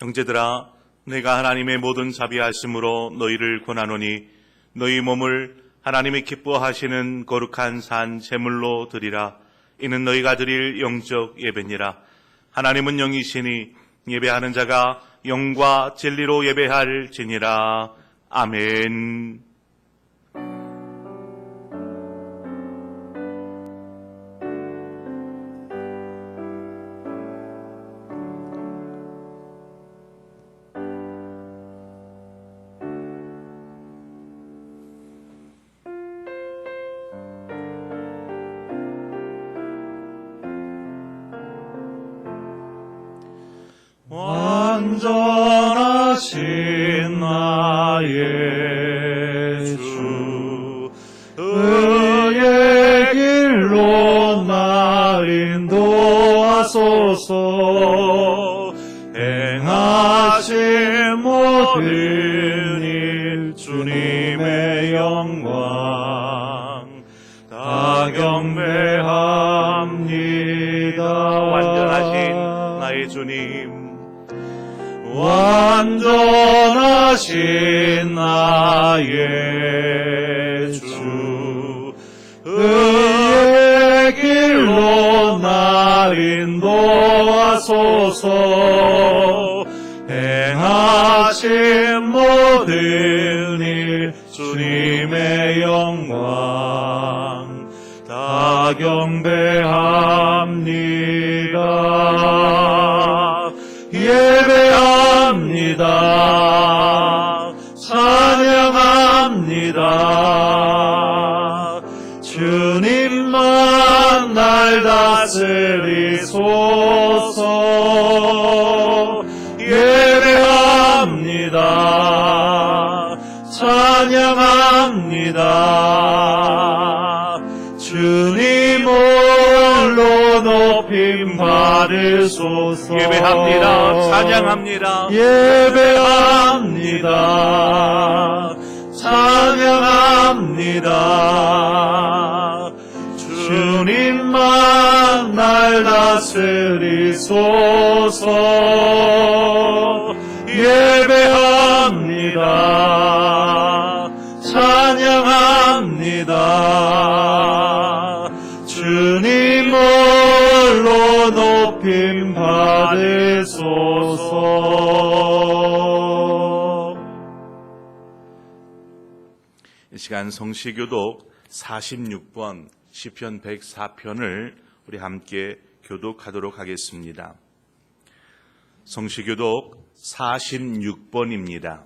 형제들아, 내가 하나님의 모든 자비하심으로 너희를 권하노니 너희 몸을 하나님이 기뻐하시는 거룩한 산 제물로 드리라. 이는 너희가 드릴 영적 예배니라. 하나님은 영이시니 예배하는 자가 영과 진리로 예배할지니라. 아멘. 완전하신 나의 주, 의의 길로 나 인도하소서. 행하신 모든 일 주님의 영광 다 경배합니다. 완전하신 나의 주님, 완전하신 나의 주, 의의 길로 나 인도하소서. 행하신 모든 일 주님의 영광 다 경배합니다. 예배합니다. 찬양합니다. 주님만 날 다스리소서. 예배합니다. 찬양합니다. 주님 홀로 높임 받으소서. 예배합니다. 찬양합니다. 예배합니다. 찬양합니다. 주님만 날 다스리소서. 예배합니다. 찬양합니다. 주님 홀로 높임 받으소서. 이 시간 성시교독 46번 시편 104편을 우리 함께 교독하도록 하겠습니다. 성시교독 46번입니다.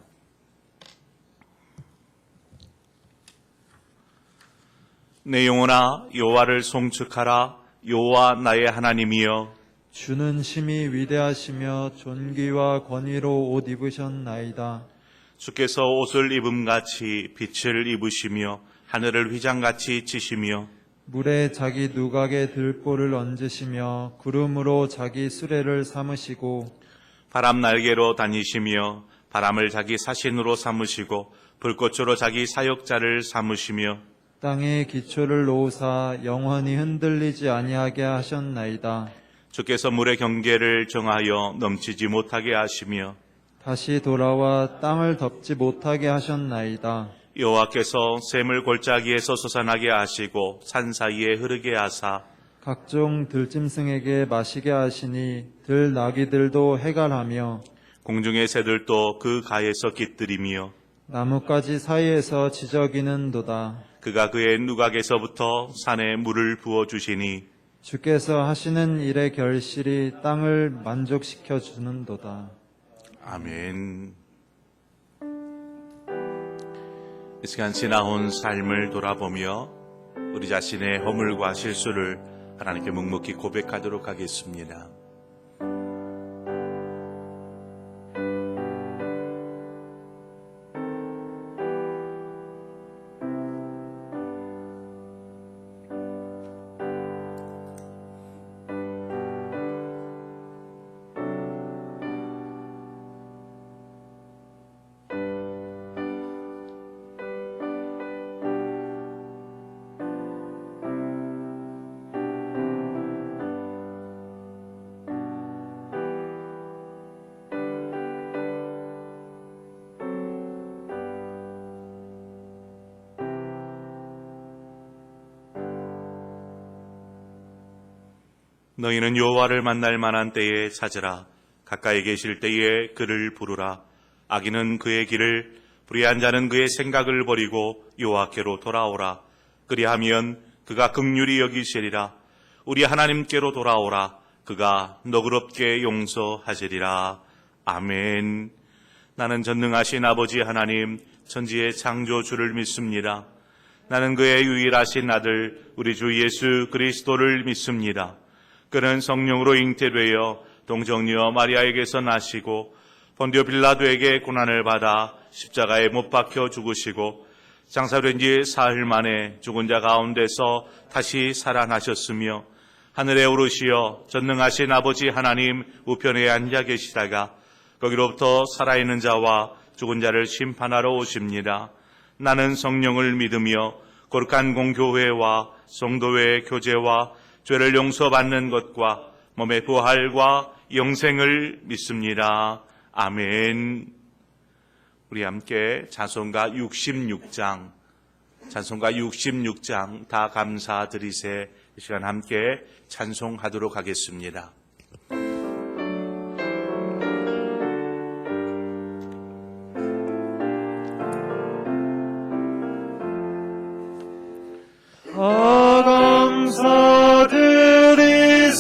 내 영혼아 여호와를 송축하라. 여호와 나의 하나님이여, 주는 심히 위대하시며 존귀와 권위로 옷 입으셨나이다. 주께서 옷을 입음같이 빛을 입으시며 하늘을 휘장같이 치시며 물에 자기 누각에 들보를 얹으시며 구름으로 자기 수레를 삼으시고 바람 날개로 다니시며 바람을 자기 사신으로 삼으시고 불꽃으로 자기 사역자를 삼으시며 땅에 기초를 놓으사 영원히 흔들리지 아니하게 하셨나이다. 주께서 물의 경계를 정하여 넘치지 못하게 하시며 다시 돌아와 땅을 덮지 못하게 하셨나이다. 여호와께서 샘을 골짜기에서 솟아나게 하시고 산 사이에 흐르게 하사 각종 들짐승에게 마시게 하시니 들나귀들도 해갈하며 공중의 새들도 그 가에서 깃들이며 나뭇가지 사이에서 지저귀는도다. 그가 그의 누각에서부터 산에 물을 부어주시니 주께서 하시는 일의 결실이 땅을 만족시켜 주는도다. 아멘. 이 시간 지나온 삶을 돌아보며 우리 자신의 허물과 실수를 하나님께 묵묵히 고백하도록 하겠습니다. 너희는 여호와를 만날 만한 때에 찾으라. 가까이 계실 때에 그를 부르라. 악인은 그의 길을, 불의한 자는 그의 생각을 버리고 여호와께로 돌아오라. 그리하면 그가 긍휼히 여기시리라. 우리 하나님께로 돌아오라. 그가 너그럽게 용서하시리라. 아멘. 나는 전능하신 아버지 하나님, 천지의 창조주를 믿습니다. 나는 그의 유일하신 아들 우리 주 예수 그리스도를 믿습니다. 그는 성령으로 잉태되어 동정녀 마리아에게서 나시고 본디오 빌라도에게 고난을 받아 십자가에 못 박혀 죽으시고 장사된 지 사흘 만에 죽은 자 가운데서 다시 살아나셨으며 하늘에 오르시어 전능하신 아버지 하나님 우편에 앉아 계시다가 거기로부터 살아있는 자와 죽은 자를 심판하러 오십니다. 나는 성령을 믿으며 거룩한 공교회와 성도회의 교제와 죄를 용서받는 것과 몸의 부활과 영생을 믿습니다. 아멘. 우리 함께 찬송가 66장 다 감사드리세 이 시간 함께 찬송하도록 하겠습니다.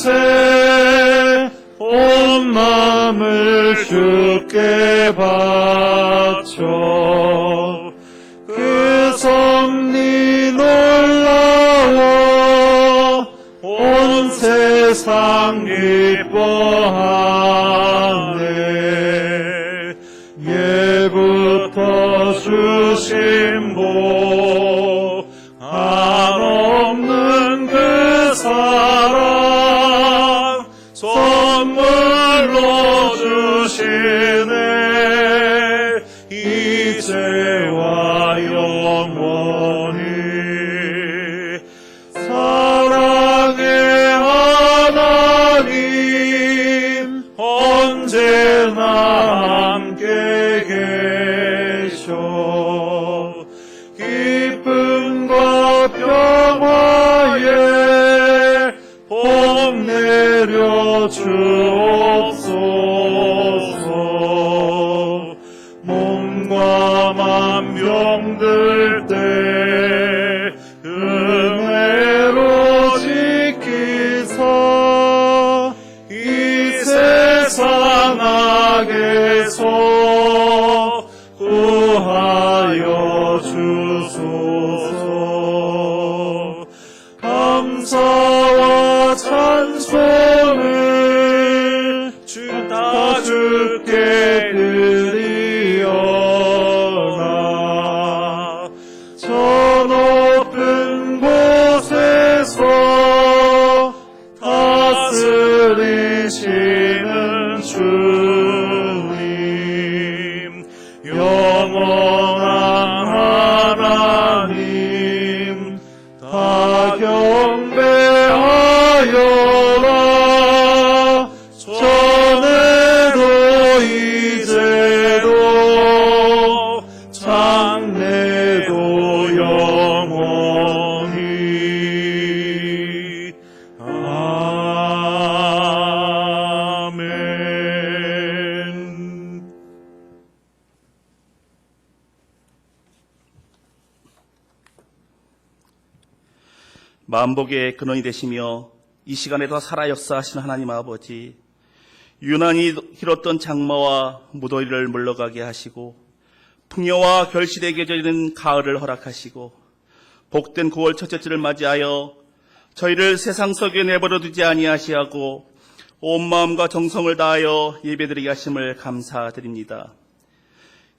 감사드리세 온 마음을 주께 바쳐 그 섭리 놀라워 온 세상 기뻐하네. 예부터 주신 복 한없는 그 사랑 선물로 주시네. 이제와 영원히 사랑의 하나님 언제나 함께 계셔. 기쁨과 평화에 복 내려 주옵소서. 몸과 맘 병들 때 은혜로 지키사 이 세상 악에서 구하여 주소서. 감사와 찬송을 다 주께 드리오나. 저 높은 곳에서 다스리시는 주님, 영원한 하나님 다 경배하여라. 전에도 이제도 장래도 영원히 아멘. 만복의 근원이 되시며 이 시간에도 살아 역사하시는 하나님 아버지, 유난히 길었던 장마와 무더위를 물러가게 하시고 풍요와 결실의 계절인 가을을 허락하시고 복된 9월 첫째 주를 맞이하여 저희를 세상 속에 내버려 두지 아니하시고 온 마음과 정성을 다하여 예배드리게 하심을 감사드립니다.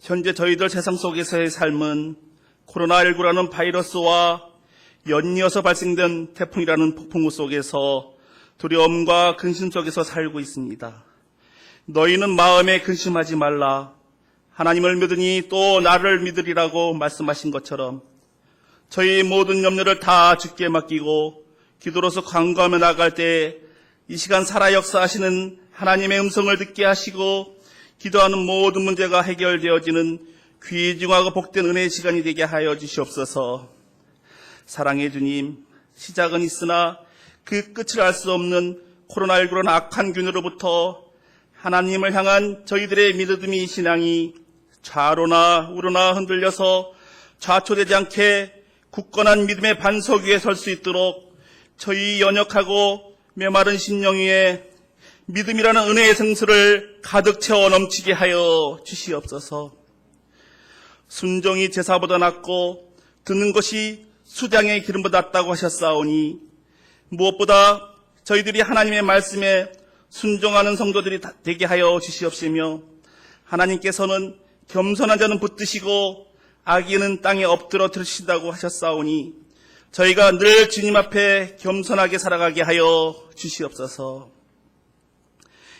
현재 저희들 세상 속에서의 삶은 코로나19라는 바이러스와 연이어서 발생된 태풍이라는 폭풍우 속에서 두려움과 근심 속에서 살고 있습니다. 너희는 마음에 근심하지 말라. 하나님을 믿으니 또 나를 믿으리라고 말씀하신 것처럼 저희 모든 염려를 다 주께 맡기고 기도로서 간구하며 나갈 때 이 시간 살아 역사하시는 하나님의 음성을 듣게 하시고 기도하는 모든 문제가 해결되어지는 귀중하고 복된 은혜의 시간이 되게 하여 주시옵소서. 사랑의 주님, 시작은 있으나 그 끝을 알 수 없는 코로나19라는 악한 균으로부터 하나님을 향한 저희들의 믿음이 신앙이 좌로나 우로나 흔들려서 좌초되지 않게 굳건한 믿음의 반석 위에 설 수 있도록 저희 연약하고 메마른 심령 위에 믿음이라는 은혜의 생수를 가득 채워 넘치게 하여 주시옵소서. 순종이 제사보다 낫고 듣는 것이 수장의 기름보다 낫다고 하셨사오니 무엇보다 저희들이 하나님의 말씀에 순종하는 성도들이 되게 하여 주시옵시며 하나님께서는 겸손한 자는 붙드시고 악인은 땅에 엎드려 들으신다고 하셨사오니 저희가 늘 주님 앞에 겸손하게 살아가게 하여 주시옵소서.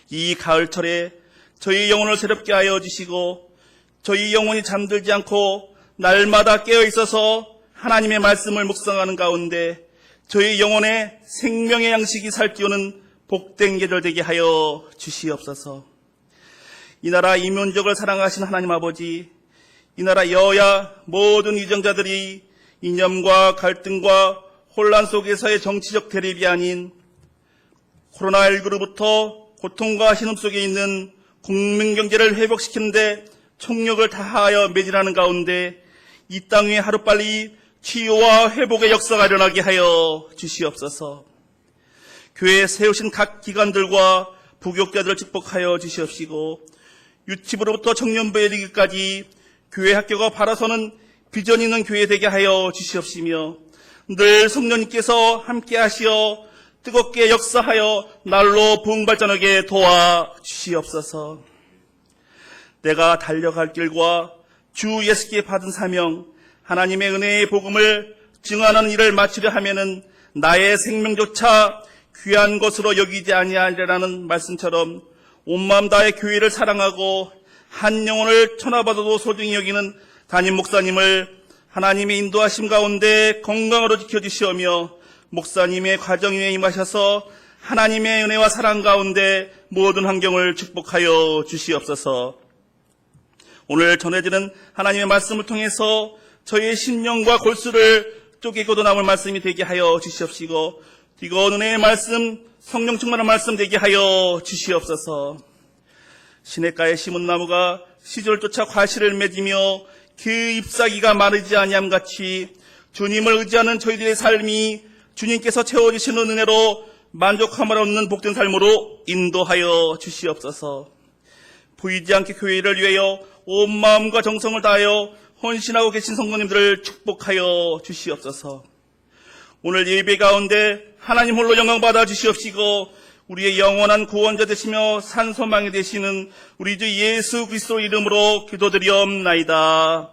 이 가을철에 저희 영혼을 새롭게 하여 주시고 저희 영혼이 잠들지 않고 날마다 깨어 있어서 하나님의 말씀을 묵상하는 가운데 저희 영혼의 생명의 양식이 살찌우는 복된 계절 되게 하여 주시옵소서. 이 나라 이민족을 사랑하신 하나님 아버지, 이 나라 여야 모든 이정자들이 이념과 갈등과 혼란 속에서의 정치적 대립이 아닌 코로나19로부터 고통과 신음 속에 있는 국민 경제를 회복시키는 데 총력을 다하여 매진하는 가운데 이 땅 위에 하루빨리 치유와 회복의 역사가 일어나게 하여 주시옵소서. 교회에 세우신 각 기관들과 부교육자들을 축복하여 주시옵시고 유치부로부터 청년부에 이르기까지 교회 학교가 바라서는 비전 있는 교회 되게 하여 주시옵시며 늘 성령님께서 함께 하시어 뜨겁게 역사하여 날로 부흥 발전하게 도와 주시옵소서. 내가 달려갈 길과 주 예수께 받은 사명, 하나님의 은혜의 복음을 증언하는 일을 마치려 하면은 나의 생명조차 귀한 것으로 여기지 아니하리라는 말씀처럼 온 마음 다해 교회를 사랑하고 한 영혼을 천하받아도 소중히 여기는 담임 목사님을 하나님의 인도하심 가운데 건강으로 지켜주시오며 목사님의 과정 위에 임하셔서 하나님의 은혜와 사랑 가운데 모든 환경을 축복하여 주시옵소서. 오늘 전해지는 하나님의 말씀을 통해서 저희의 심령과 골수를 쪼개고도 남을 말씀이 되게 하여 주시옵시고 뜨거운 은혜의 말씀, 성령 충만한 말씀 되게 하여 주시옵소서. 시냇가에 심은 나무가 시절을 쫓아 과실을 맺으며 그 잎사귀가 마르지 아니함같이 주님을 의지하는 저희들의 삶이 주님께서 채워주시는 은혜로 만족함을 얻는 복된 삶으로 인도하여 주시옵소서. 보이지 않게 교회를 위하여 온 마음과 정성을 다하여 헌신하고 계신 성도님들을 축복하여 주시옵소서. 오늘 예배 가운데 하나님 홀로 영광 받아 주시옵시고 우리의 영원한 구원자 되시며 산소망이 되시는 우리 주 예수 그리스도 이름으로 기도드리옵나이다.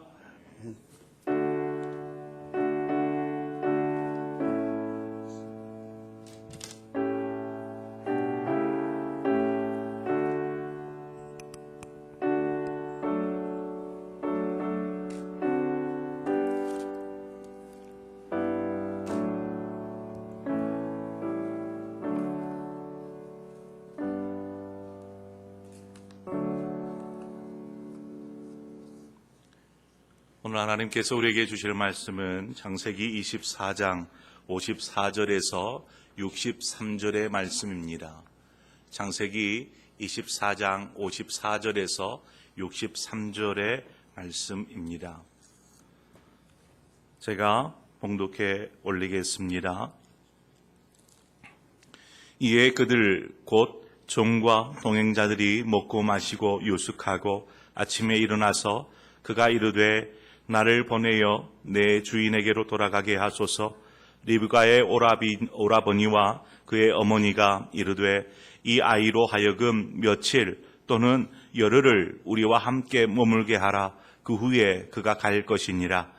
오늘 하나님께서 우리에게 주실 말씀은 창세기 24장 54절에서 63절의 말씀입니다. 창세기 24장 54절에서 63절의 말씀입니다. 제가 봉독해 올리겠습니다. 이에 그들 곧 종과 동행자들이 먹고 마시고 유숙하고 아침에 일어나서 그가 이르되 나를 보내어 내 주인에게로 돌아가게 하소서. 리브가의 오라버니와 그의 어머니가 이르되 이 아이로 하여금 며칠 또는 열흘을 우리와 함께 머물게 하라. 그 후에 그가 갈 것이니라.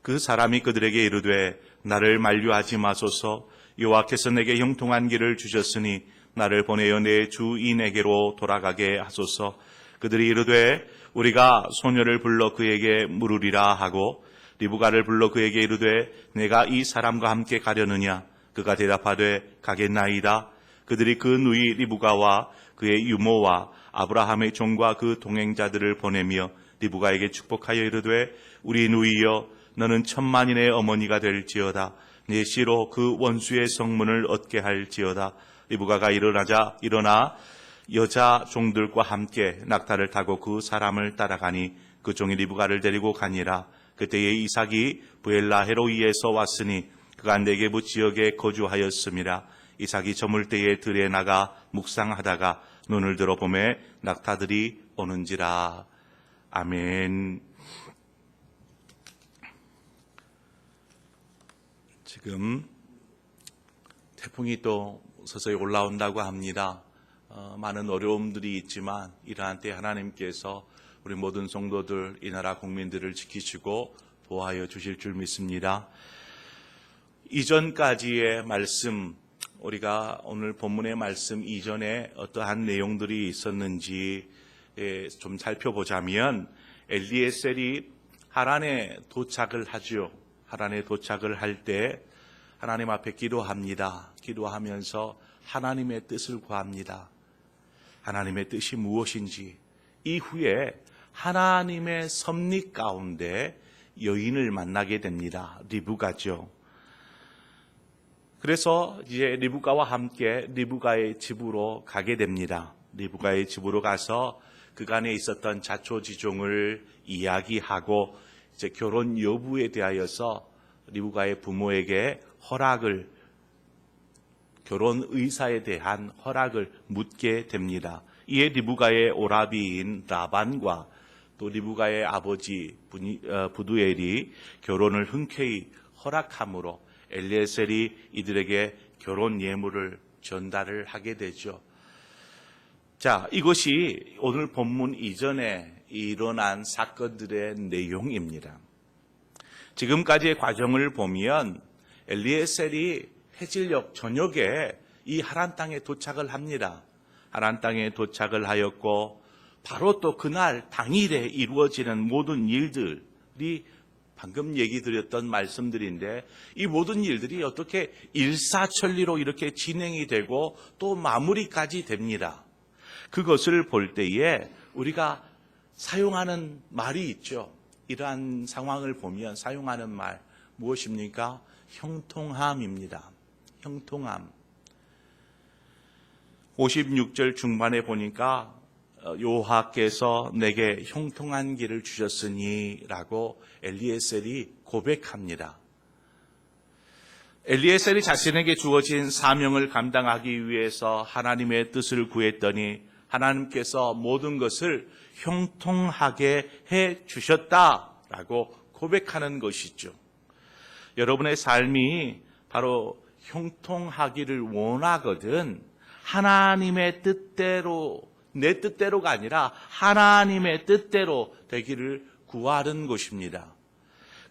그 사람이 그들에게 이르되 나를 만류하지 마소서. 여호와께서 내게 형통한 길을 주셨으니 나를 보내어 내 주인에게로 돌아가게 하소서. 그들이 이르되 우리가 소녀를 불러 그에게 물으리라 하고 리브가를 불러 그에게 이르되 내가 이 사람과 함께 가려느냐. 그가 대답하되 가겠나이다. 그들이 그 누이 리브가와 그의 유모와 아브라함의 종과 그 동행자들을 보내며 리브가에게 축복하여 이르되 우리 누이여 너는 천만인의 어머니가 될지어다. 내 씨로 그 원수의 성문을 얻게 할지어다. 리브가가 일어나 여자 종들과 함께 낙타를 타고 그 사람을 따라가니 그 종이 리브가를 데리고 가니라. 그때에 이삭이 브엘라헤로이에서 왔으니 그가 네게부 지역에 거주하였음이라. 이삭이 저물 때에 들에 나가 묵상하다가 눈을 들어 보매 낙타들이 오는지라. 아멘. 지금 태풍이 또 서서히 올라온다고 합니다. 많은 어려움들이 있지만 이러한 때 하나님께서 우리 모든 성도들, 이 나라 국민들을 지키시고 보호하여 주실 줄 믿습니다. 이전까지의 말씀, 우리가 오늘 본문의 말씀 이전에 어떠한 내용들이 있었는지 좀 살펴보자면, 엘리에셀이 하란에 도착을 하죠. 하란에 도착을 할 때 하나님 앞에 기도합니다. 기도하면서 하나님의 뜻을 구합니다. 하나님의 뜻이 무엇인지. 이후에 하나님의 섭리 가운데 여인을 만나게 됩니다. 리브가죠. 그래서 이제 리브가와 함께 리브가의 집으로 가게 됩니다. 리브가의 집으로 가서 그간에 있었던 자초지종을 이야기하고 이제 결혼 여부에 대하여서 리브가의 부모에게 결혼 의사에 대한 허락을 묻게 됩니다. 이에 리브가의 오라비인 라반과 또 리브가의 아버지 부두엘이 결혼을 흔쾌히 허락함으로 엘리에셀이 이들에게 결혼 예물을 전달을 하게 되죠. 자, 이것이 오늘 본문 이전에 일어난 사건들의 내용입니다. 지금까지의 과정을 보면 엘리에셀이 해질녘 저녁에 이 하란 땅에 도착을 합니다. 하란 땅에 도착을 하였고 바로 또 그날 당일에 이루어지는 모든 일들이 방금 얘기 드렸던 말씀들인데, 이 모든 일들이 어떻게 일사천리로 이렇게 진행이 되고 또 마무리까지 됩니다. 그것을 볼 때에 우리가 사용하는 말이 있죠. 이러한 상황을 보면 사용하는 말 무엇입니까? 형통함입니다. 형통함. 56절 중반에 보니까 여호와께서 내게 형통한 길을 주셨으니 라고 엘리에셀이 고백합니다. 엘리에셀이 자신에게 주어진 사명을 감당하기 위해서 하나님의 뜻을 구했더니 하나님께서 모든 것을 형통하게 해 주셨다라고 고백하는 것이죠. 여러분의 삶이 바로 형통하기를 원하거든 하나님의 뜻대로, 내 뜻대로가 아니라 하나님의 뜻대로 되기를 구하는 것입니다.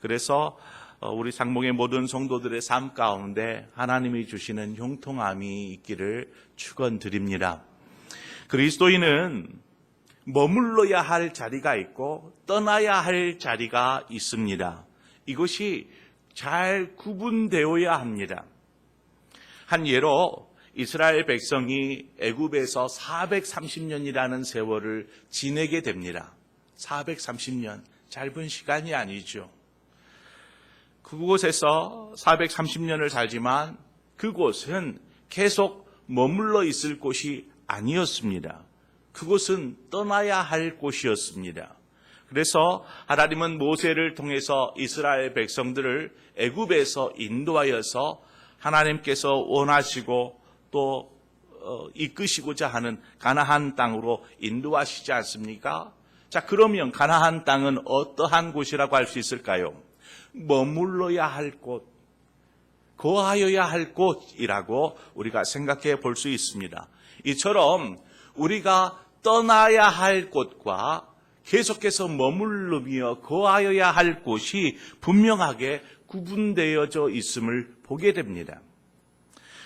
그래서 우리 상봉의 모든 성도들의 삶 가운데 하나님이 주시는 형통함이 있기를 축원드립니다. 그리스도인은 머물러야 할 자리가 있고 떠나야 할 자리가 있습니다. 이것이 잘 구분되어야 합니다. 한 예로 이스라엘 백성이 애굽에서 430년이라는 세월을 지내게 됩니다. 430년, 짧은 시간이 아니죠. 그곳에서 430년을 살지만 그곳은 계속 머물러 있을 곳이 아니었습니다. 그곳은 떠나야 할 곳이었습니다. 그래서 하나님은 모세를 통해서 이스라엘 백성들을 애굽에서 인도하여서 하나님께서 원하시고 또 이끄시고자 하는 가나안 땅으로 인도하시지 않습니까? 자, 그러면 가나안 땅은 어떠한 곳이라고 할 수 있을까요? 머물러야 할 곳, 거하여야 할 곳이라고 우리가 생각해 볼 수 있습니다. 이처럼 우리가 떠나야 할 곳과 계속해서 머무르며 거하여야 할 곳이 분명하게 구분되어져 있음을 보게 됩니다.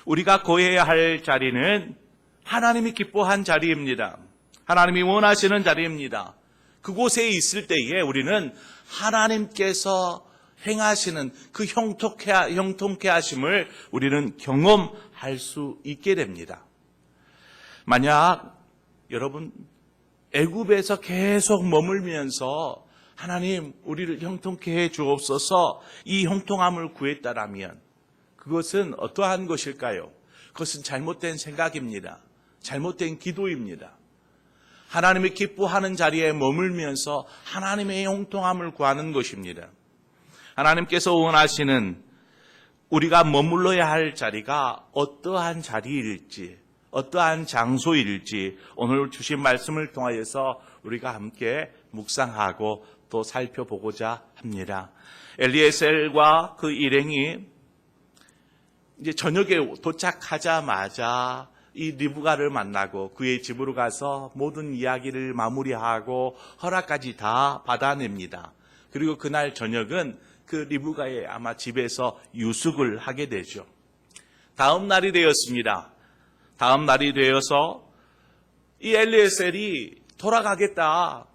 우리가 거해야 할 자리는 하나님이 기뻐한 자리입니다. 하나님이 원하시는 자리입니다. 그곳에 있을 때에 우리는 하나님께서 행하시는 그 형통케 하심을 우리는 경험할 수 있게 됩니다. 만약 여러분 애굽에서 계속 머물면서 하나님 우리를 형통케 해 주옵소서 이 형통함을 구했다라면 그것은 어떠한 것일까요? 그것은 잘못된 생각입니다. 잘못된 기도입니다. 하나님이 기뻐하는 자리에 머물면서 하나님의 형통함을 구하는 것입니다. 하나님께서 원하시는 우리가 머물러야 할 자리가 어떠한 자리일지, 어떠한 장소일지 오늘 주신 말씀을 통하여서 우리가 함께 묵상하고 또 살펴보고자 합니다. 엘리에셀과 그 일행이 이제 저녁에 도착하자마자 이 리브가를 만나고 그의 집으로 가서 모든 이야기를 마무리하고 허락까지 다 받아냅니다. 그리고 그날 저녁은 그 리브가의 아마 집에서 유숙을 하게 되죠. 다음 날이 되었습니다. 다음 날이 되어서 이 엘리에셀이 돌아가겠다.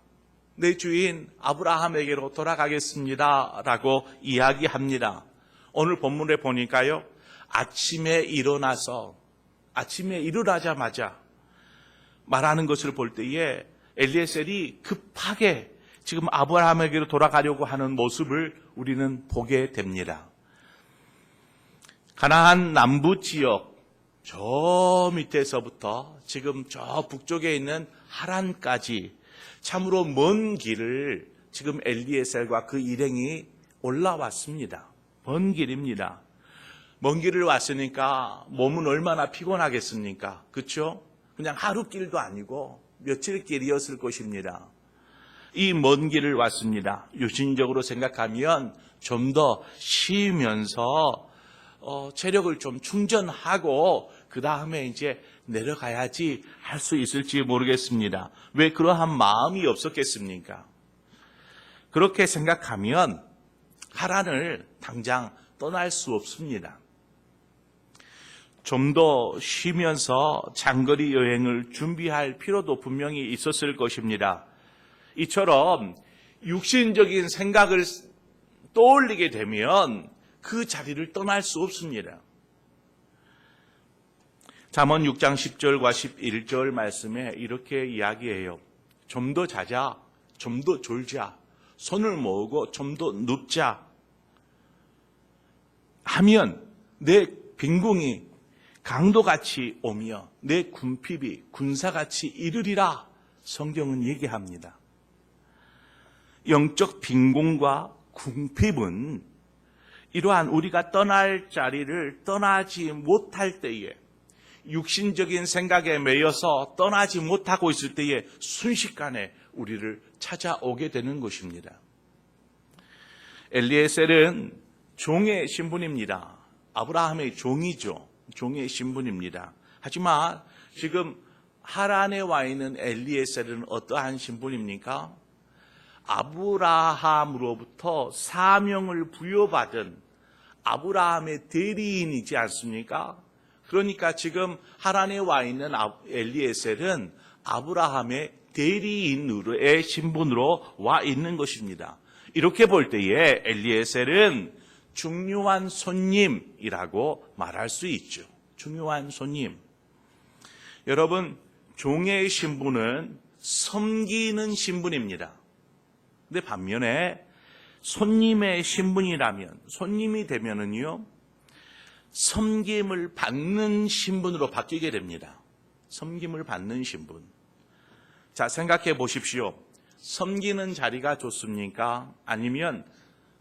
내 주인 아브라함에게로 돌아가겠습니다. 라고 이야기합니다. 오늘 본문에 보니까요. 아침에 일어나자마자 말하는 것을 볼 때에 엘리에셀이 급하게 지금 아브라함에게로 돌아가려고 하는 모습을 우리는 보게 됩니다. 가나안 남부 지역 저 밑에서부터 지금 저 북쪽에 있는 하란까지 참으로 먼 길을 지금 엘리에셀과 그 일행이 올라왔습니다. 먼 길입니다. 먼 길을 왔으니까 몸은 얼마나 피곤하겠습니까? 그렇죠? 그냥 하루 길도 아니고 며칠 길이었을 것입니다. 이 먼 길을 왔습니다. 유신적으로 생각하면 좀 더 쉬면서 체력을 좀 충전하고 그 다음에 이제 내려가야지 할 수 있을지 모르겠습니다. 왜 그러한 마음이 없었겠습니까? 그렇게 생각하면 하란을 당장 떠날 수 없습니다. 좀 더 쉬면서 장거리 여행을 준비할 필요도 분명히 있었을 것입니다. 이처럼 육신적인 생각을 떠올리게 되면 그 자리를 떠날 수 없습니다. 잠언 6장 10절과 11절 말씀에 이렇게 이야기해요. 좀 더 자자, 좀 더 졸자, 손을 모으고 좀 더 눕자 하면 내 빈궁이 강도같이 오며 내 군핍이 군사같이 이르리라. 성경은 얘기합니다. 영적 빈궁과 궁핍은 이러한 우리가 떠날 자리를 떠나지 못할 때에 육신적인 생각에 매여서 떠나지 못하고 있을 때에 순식간에 우리를 찾아오게 되는 것입니다. 엘리에셀은 종의 신분입니다. 아브라함의 종이죠. 종의 신분입니다. 하지만 지금 하란에 와 있는 엘리에셀은 어떠한 신분입니까? 아브라함으로부터 사명을 부여받은 아브라함의 대리인이지 않습니까? 그러니까 지금 하란에 와 있는 엘리에셀은 아브라함의 대리인으로의 신분으로 와 있는 것입니다. 이렇게 볼 때에 엘리에셀은 중요한 손님이라고 말할 수 있죠. 중요한 손님. 여러분, 종의 신분은 섬기는 신분입니다. 근데 반면에 손님의 신분이라면, 손님이 되면은요, 섬김을 받는 신분으로 바뀌게 됩니다. 섬김을 받는 신분. 자, 생각해 보십시오. 섬기는 자리가 좋습니까? 아니면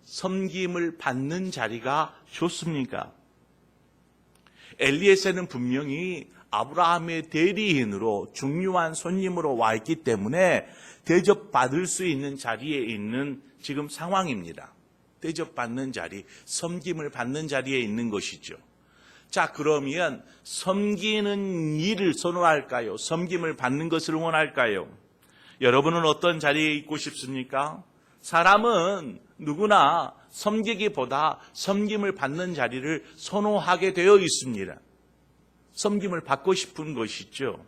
섬김을 받는 자리가 좋습니까? 엘리에셀은 분명히 아브라함의 대리인으로 중요한 손님으로 와 있기 때문에 대접받을 수 있는 자리에 있는 지금 상황입니다. 대접받는 자리, 섬김을 받는 자리에 있는 것이죠. 자, 그러면 섬기는 일을 선호할까요? 섬김을 받는 것을 원할까요? 여러분은 어떤 자리에 있고 싶습니까? 사람은 누구나 섬기기보다 섬김을 받는 자리를 선호하게 되어 있습니다. 섬김을 받고 싶은 것이죠.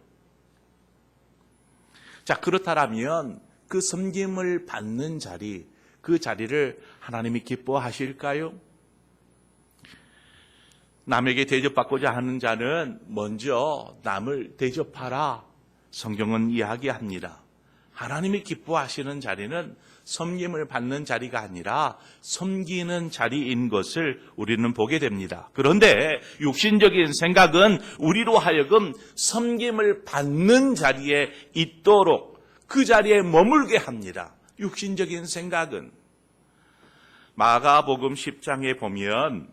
자, 그렇다면 그 섬김을 받는 자리, 그 자리를 하나님이 기뻐하실까요? 남에게 대접받고자 하는 자는 먼저 남을 대접하라. 성경은 이야기합니다. 하나님이 기뻐하시는 자리는 섬김을 받는 자리가 아니라 섬기는 자리인 것을 우리는 보게 됩니다. 그런데 육신적인 생각은 우리로 하여금 섬김을 받는 자리에 있도록 그 자리에 머물게 합니다. 육신적인 생각은. 마가복음 10장에 보면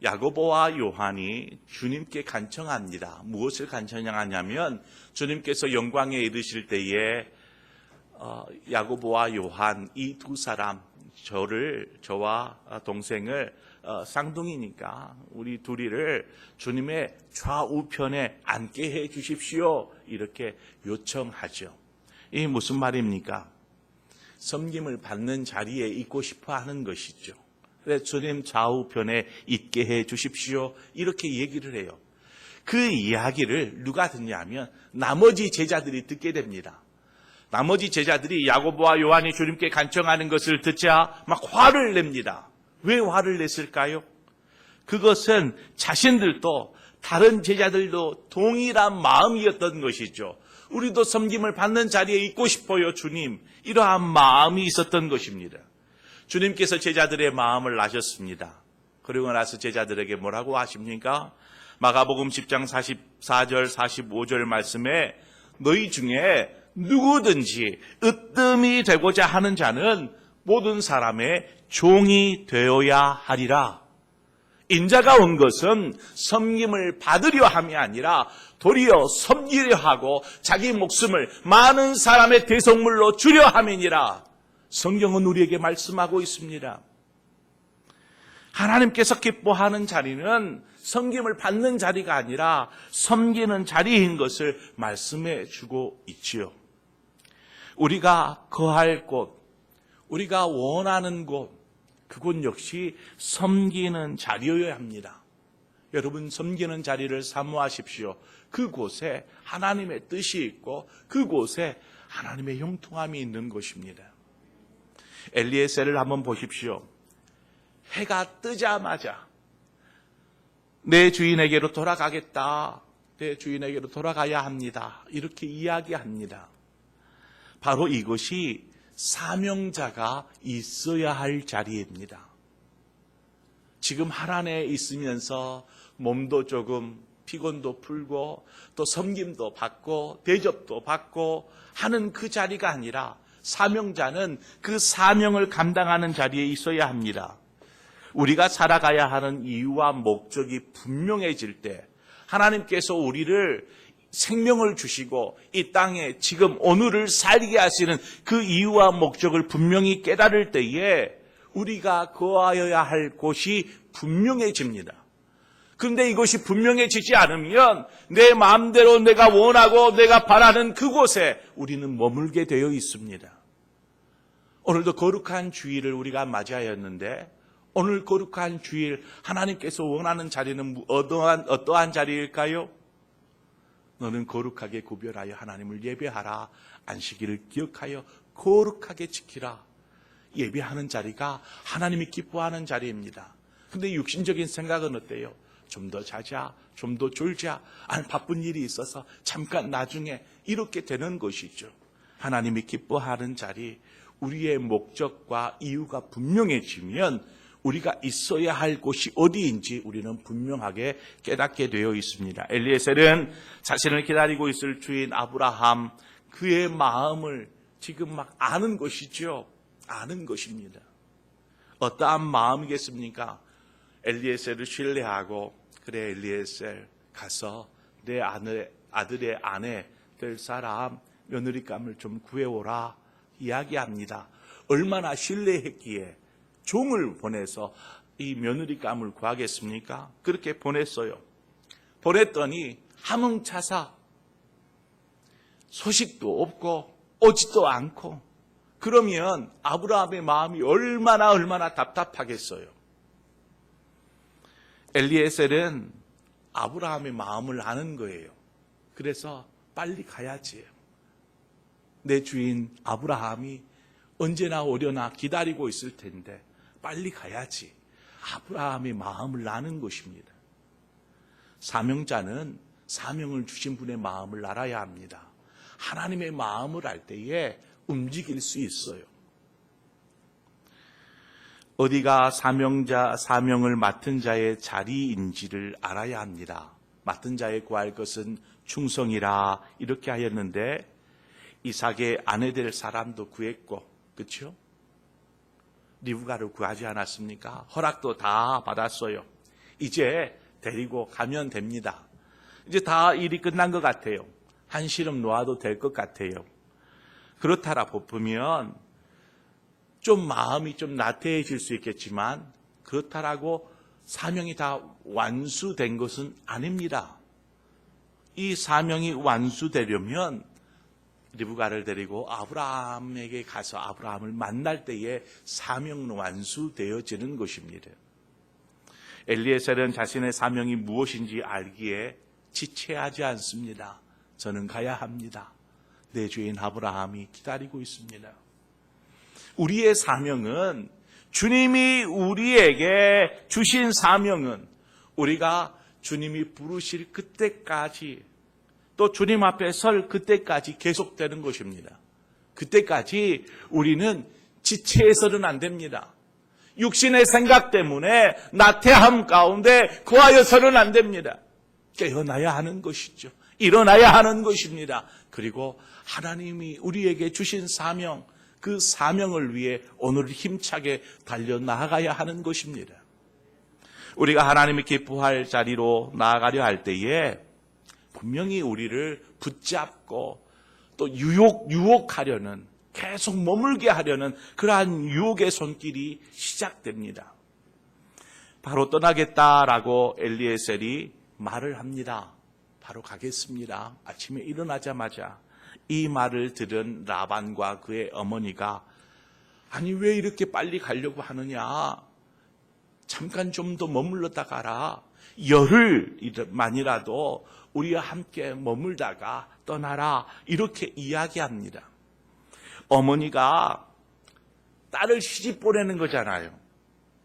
야고보와 요한이 주님께 간청합니다. 무엇을 간청하냐면 주님께서 영광에 이르실 때에 야고보와 요한 이 두 사람 저와 동생을 쌍둥이니까 우리 둘이를 주님의 좌우편에 앉게 해 주십시오. 이렇게 요청하죠. 이게 무슨 말입니까? 섬김을 받는 자리에 있고 싶어 하는 것이죠. 그래서 주님 좌우편에 있게 해 주십시오. 이렇게 얘기를 해요. 그 이야기를 누가 듣냐면 나머지 제자들이 듣게 됩니다. 나머지 제자들이 야고보와 요한이 주님께 간청하는 것을 듣자 막 화를 냅니다. 왜 화를 냈을까요? 그것은 자신들도 다른 제자들도 동일한 마음이었던 것이죠. 우리도 섬김을 받는 자리에 있고 싶어요, 주님. 이러한 마음이 있었던 것입니다. 주님께서 제자들의 마음을 아셨습니다. 그리고 나서 제자들에게 뭐라고 하십니까? 마가복음 10장 44절 45절 말씀에 너희 중에 누구든지 으뜸이 되고자 하는 자는 모든 사람의 종이 되어야 하리라. 인자가 온 것은 섬김을 받으려 함이 아니라 도리어 섬기려 하고 자기 목숨을 많은 사람의 대속물로 주려 함이니라. 성경은 우리에게 말씀하고 있습니다. 하나님께서 기뻐하는 자리는 섬김을 받는 자리가 아니라 섬기는 자리인 것을 말씀해 주고 있지요. 우리가 거할 곳, 우리가 원하는 곳, 그곳 역시 섬기는 자리여야 합니다. 여러분, 섬기는 자리를 사모하십시오. 그곳에 하나님의 뜻이 있고 그곳에 하나님의 형통함이 있는 것입니다. 엘리에셀을 한번 보십시오. 해가 뜨자마자 내 주인에게로 돌아가겠다. 내 주인에게로 돌아가야 합니다. 이렇게 이야기합니다. 바로 이것이 사명자가 있어야 할 자리입니다. 지금 하란에 있으면서 몸도 조금 피곤도 풀고 또 섬김도 받고 대접도 받고 하는 그 자리가 아니라 사명자는 그 사명을 감당하는 자리에 있어야 합니다. 우리가 살아가야 하는 이유와 목적이 분명해질 때 하나님께서 우리를 생명을 주시고 이 땅에 지금 오늘을 살게 하시는 그 이유와 목적을 분명히 깨달을 때에 우리가 거하여야 할 곳이 분명해집니다. 그런데 이것이 분명해지지 않으면 내 마음대로 내가 원하고 내가 바라는 그곳에 우리는 머물게 되어 있습니다. 오늘도 거룩한 주일을 우리가 맞이하였는데 오늘 거룩한 주일 하나님께서 원하는 자리는 어떠한 자리일까요? 너는 거룩하게 구별하여 하나님을 예배하라. 안식일을 기억하여 거룩하게 지키라. 예배하는 자리가 하나님이 기뻐하는 자리입니다. 근데 육신적인 생각은 어때요? 좀 더 자자, 좀 더 졸자, 바쁜 일이 있어서 잠깐 나중에 이렇게 되는 것이죠. 하나님이 기뻐하는 자리, 우리의 목적과 이유가 분명해지면 우리가 있어야 할 곳이 어디인지 우리는 분명하게 깨닫게 되어 있습니다. 엘리에셀은 자신을 기다리고 있을 주인 아브라함, 그의 마음을 지금 막 아는 것이죠. 아는 것입니다. 어떠한 마음이겠습니까? 엘리에셀을 신뢰하고 그래 엘리에셀 가서 내 아들의 아내 될 사람 며느리감을 좀 구해오라 이야기합니다. 얼마나 신뢰했기에 종을 보내서 이 며느리감을 구하겠습니까? 그렇게 보냈어요. 보냈더니 함흥차사 소식도 없고 오지도 않고 그러면 아브라함의 마음이 얼마나 답답하겠어요. 엘리에셀은 아브라함의 마음을 아는 거예요. 그래서 빨리 가야지. 내 주인 아브라함이 언제나 오려나 기다리고 있을 텐데 빨리 가야지. 아브라함의 마음을 아는 것입니다. 사명자는 사명을 주신 분의 마음을 알아야 합니다. 하나님의 마음을 알 때에 움직일 수 있어요. 어디가 사명을 맡은 자의 자리인지를 알아야 합니다. 맡은 자에 구할 것은 충성이라 이렇게 하였는데 이삭의 아내 될 사람도 구했고, 그렇죠? 리브가를 구하지 않았습니까? 허락도 다 받았어요. 이제 데리고 가면 됩니다. 이제 다 일이 끝난 것 같아요. 한시름 놓아도 될 것 같아요. 그렇다라 보면 좀 마음이 좀 나태해질 수 있겠지만 그렇다라고 사명이 다 완수된 것은 아닙니다. 이 사명이 완수되려면 리브가를 데리고 아브라함에게 가서 아브라함을 만날 때에 사명은 완수되어지는 것입니다. 엘리에셀은 자신의 사명이 무엇인지 알기에 지체하지 않습니다. 저는 가야 합니다. 내 주인 아브라함이 기다리고 있습니다. 우리의 사명은, 주님이 우리에게 주신 사명은 우리가 주님이 부르실 그때까지, 또 주님 앞에 설 그때까지 계속되는 것입니다. 그때까지 우리는 지체해서는 안 됩니다. 육신의 생각 때문에 나태함 가운데 거하여서는 안 됩니다. 깨어나야 하는 것이죠. 일어나야 하는 것입니다. 그리고 하나님이 우리에게 주신 사명, 그 사명을 위해 오늘 힘차게 달려나가야 하는 것입니다. 우리가 하나님이 기뻐할 자리로 나아가려 할 때에 분명히 우리를 붙잡고 또 유혹하려는, 계속 머물게 하려는 그러한 유혹의 손길이 시작됩니다. 바로 떠나겠다라고 엘리에셀이 말을 합니다. 바로 가겠습니다. 아침에 일어나자마자 이 말을 들은 라반과 그의 어머니가, 아니 왜 이렇게 빨리 가려고 하느냐, 잠깐 좀 더 머물렀다 가라, 열흘만이라도 우리와 함께 머물다가 떠나라, 이렇게 이야기합니다. 어머니가 딸을 시집 보내는 거잖아요.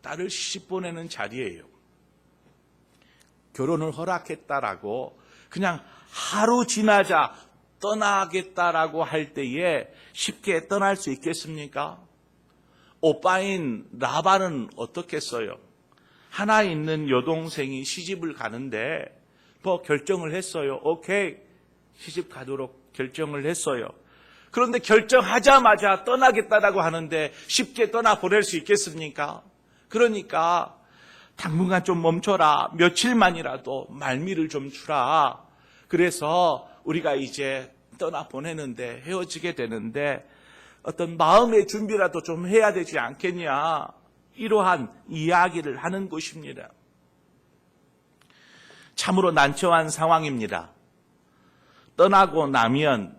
딸을 시집 보내는 자리예요. 결혼을 허락했다라고 그냥 하루 지나자 떠나겠다라고 할 때에 쉽게 떠날 수 있겠습니까? 오빠인 라반은 어떻겠어요? 하나 있는 여동생이 시집을 가는데 뭐 결정을 했어요. 오케이, 시집 가도록 결정을 했어요. 그런데 결정하자마자 떠나겠다라고 하는데 쉽게 떠나보낼 수 있겠습니까? 그러니까 당분간 좀 멈춰라, 며칠만이라도 말미를 좀 주라. 그래서 우리가 이제 떠나보내는데, 헤어지게 되는데 어떤 마음의 준비라도 좀 해야 되지 않겠냐, 이러한 이야기를 하는 것입니다. 참으로 난처한 상황입니다. 떠나고 나면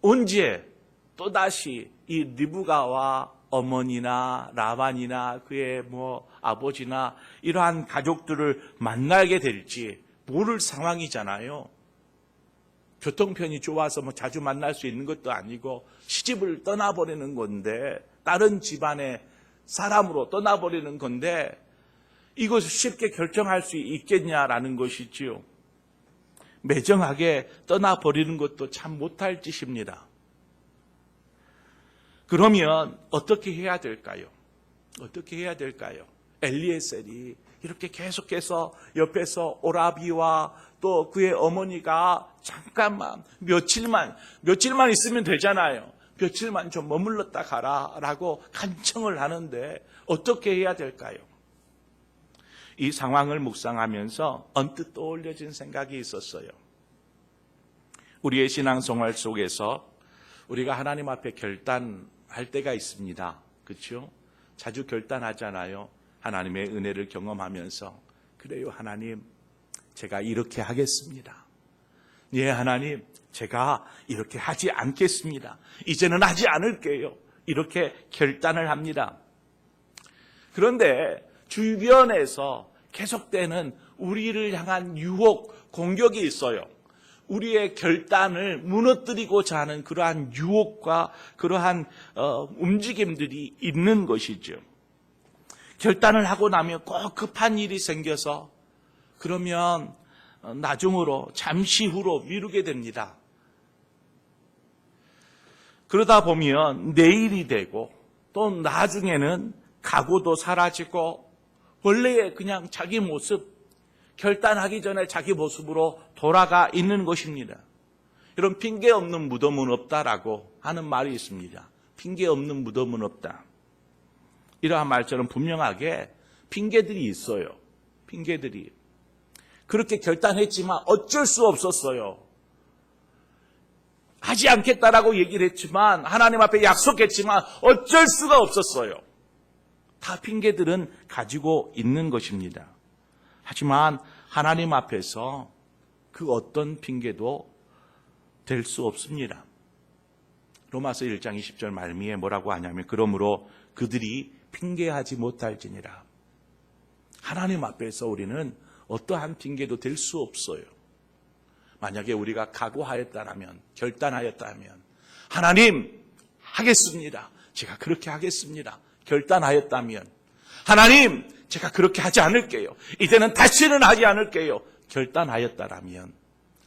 언제 또다시 이 리브가와 어머니나 라반이나 그의 아버지나 이러한 가족들을 만나게 될지 모를 상황이잖아요. 교통편이 좋아서 자주 만날 수 있는 것도 아니고 시집을 떠나버리는 건데, 다른 집안의 사람으로 떠나버리는 건데 이것을 쉽게 결정할 수 있겠냐라는 것이지요. 매정하게 떠나버리는 것도 참 못할 짓입니다. 그러면 어떻게 해야 될까요? 어떻게 해야 될까요? 엘리에셀이 이렇게 계속해서 옆에서 오라비와 또 그의 어머니가 잠깐만, 며칠만 있으면 되잖아요. 며칠만 좀 머물렀다 가라라고 간청을 하는데 어떻게 해야 될까요? 이 상황을 묵상하면서 언뜻 떠올려진 생각이 있었어요. 우리의 신앙생활 속에서 우리가 하나님 앞에 결단할 때가 있습니다. 그렇죠? 자주 결단하잖아요. 하나님의 은혜를 경험하면서, 그래요 하나님, 제가 이렇게 하겠습니다. 예 하나님, 제가 이렇게 하지 않겠습니다. 이제는 하지 않을게요. 이렇게 결단을 합니다. 그런데 주변에서 계속되는 우리를 향한 유혹, 공격이 있어요. 우리의 결단을 무너뜨리고자 하는 그러한 유혹과 그러한 움직임들이 있는 것이죠. 결단을 하고 나면 꼭 급한 일이 생겨서 그러면 나중으로, 잠시 후로 미루게 됩니다. 그러다 보면 내일이 되고 또 나중에는 각오도 사라지고 원래의 그냥 자기 모습, 결단하기 전에 자기 모습으로 돌아가 있는 것입니다. 이런 핑계 없는 무덤은 없다라고 하는 말이 있습니다. 핑계 없는 무덤은 없다. 이러한 말처럼 분명하게 핑계들이 있어요. 핑계들이. 그렇게 결단했지만 어쩔 수 없었어요. 하지 않겠다라고 얘기를 했지만 하나님 앞에 약속했지만 어쩔 수가 없었어요. 다 핑계들은 가지고 있는 것입니다. 하지만 하나님 앞에서 그 어떤 핑계도 될 수 없습니다. 로마서 1장 20절 말미에 뭐라고 하냐면 그러므로 그들이 핑계하지 못할지니라. 하나님 앞에서 우리는 어떠한 핑계도 될 수 없어요. 만약에 우리가 각오하였다면, 결단하였다면 하나님 하겠습니다. 제가 그렇게 하겠습니다. 결단하였다면 하나님 제가 그렇게 하지 않을게요. 이제는 다시는 하지 않을게요. 결단하였다라면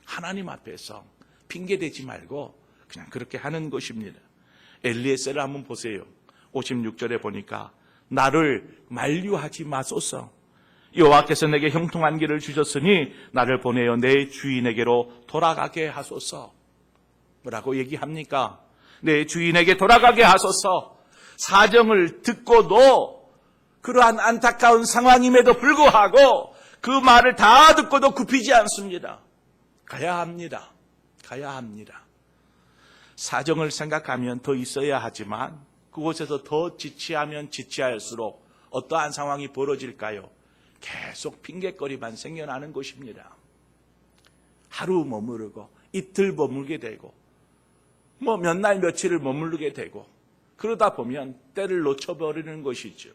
하나님 앞에서 핑계대지 말고 그냥 그렇게 하는 것입니다. 엘리에셀을 한번 보세요. 56절에 보니까 나를 만류하지 마소서. 여호와께서 내게 형통한 길을 주셨으니 나를 보내어 내 주인에게로 돌아가게 하소서. 뭐라고 얘기합니까? 내 주인에게 돌아가게 하소서. 사정을 듣고도 그러한 안타까운 상황임에도 불구하고 그 말을 다 듣고도 굽히지 않습니다. 가야 합니다. 가야 합니다. 사정을 생각하면 더 있어야 하지만 그곳에서 더 지체하면 지체할수록 어떠한 상황이 벌어질까요? 계속 핑계거리만 생겨나는 것입니다. 하루 머무르고 이틀 머물게 되고 몇 날 며칠을 머무르게 되고 그러다 보면 때를 놓쳐버리는 것이죠.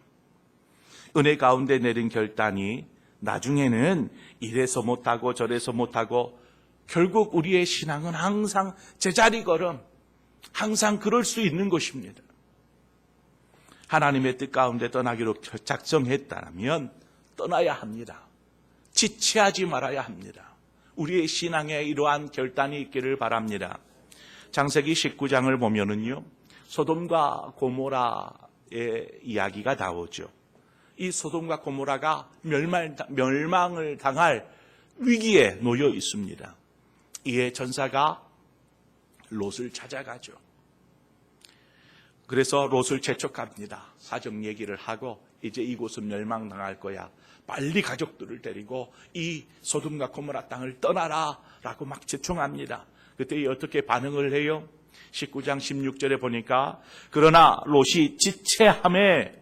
은혜 가운데 내린 결단이 나중에는 이래서 못하고 저래서 못하고 결국 우리의 신앙은 항상 제자리 걸음, 항상 그럴 수 있는 것입니다. 하나님의 뜻 가운데 떠나기로 작정했다면 떠나야 합니다. 지체하지 말아야 합니다. 우리의 신앙에 이러한 결단이 있기를 바랍니다. 창세기 19장을 보면은요, 소돔과 고모라의 이야기가 나오죠. 이 소돔과 고모라가 멸망을 당할 위기에 놓여 있습니다. 이에 전사가 롯을 찾아가죠. 그래서 롯을 재촉합니다. 사정 얘기를 하고 이제 이곳은 멸망당할 거야. 빨리 가족들을 데리고 이 소돔과 고모라 땅을 떠나라 라고 막 재촉합니다. 그때 어떻게 반응을 해요? 19장 16절에 보니까 그러나 롯이 지체함에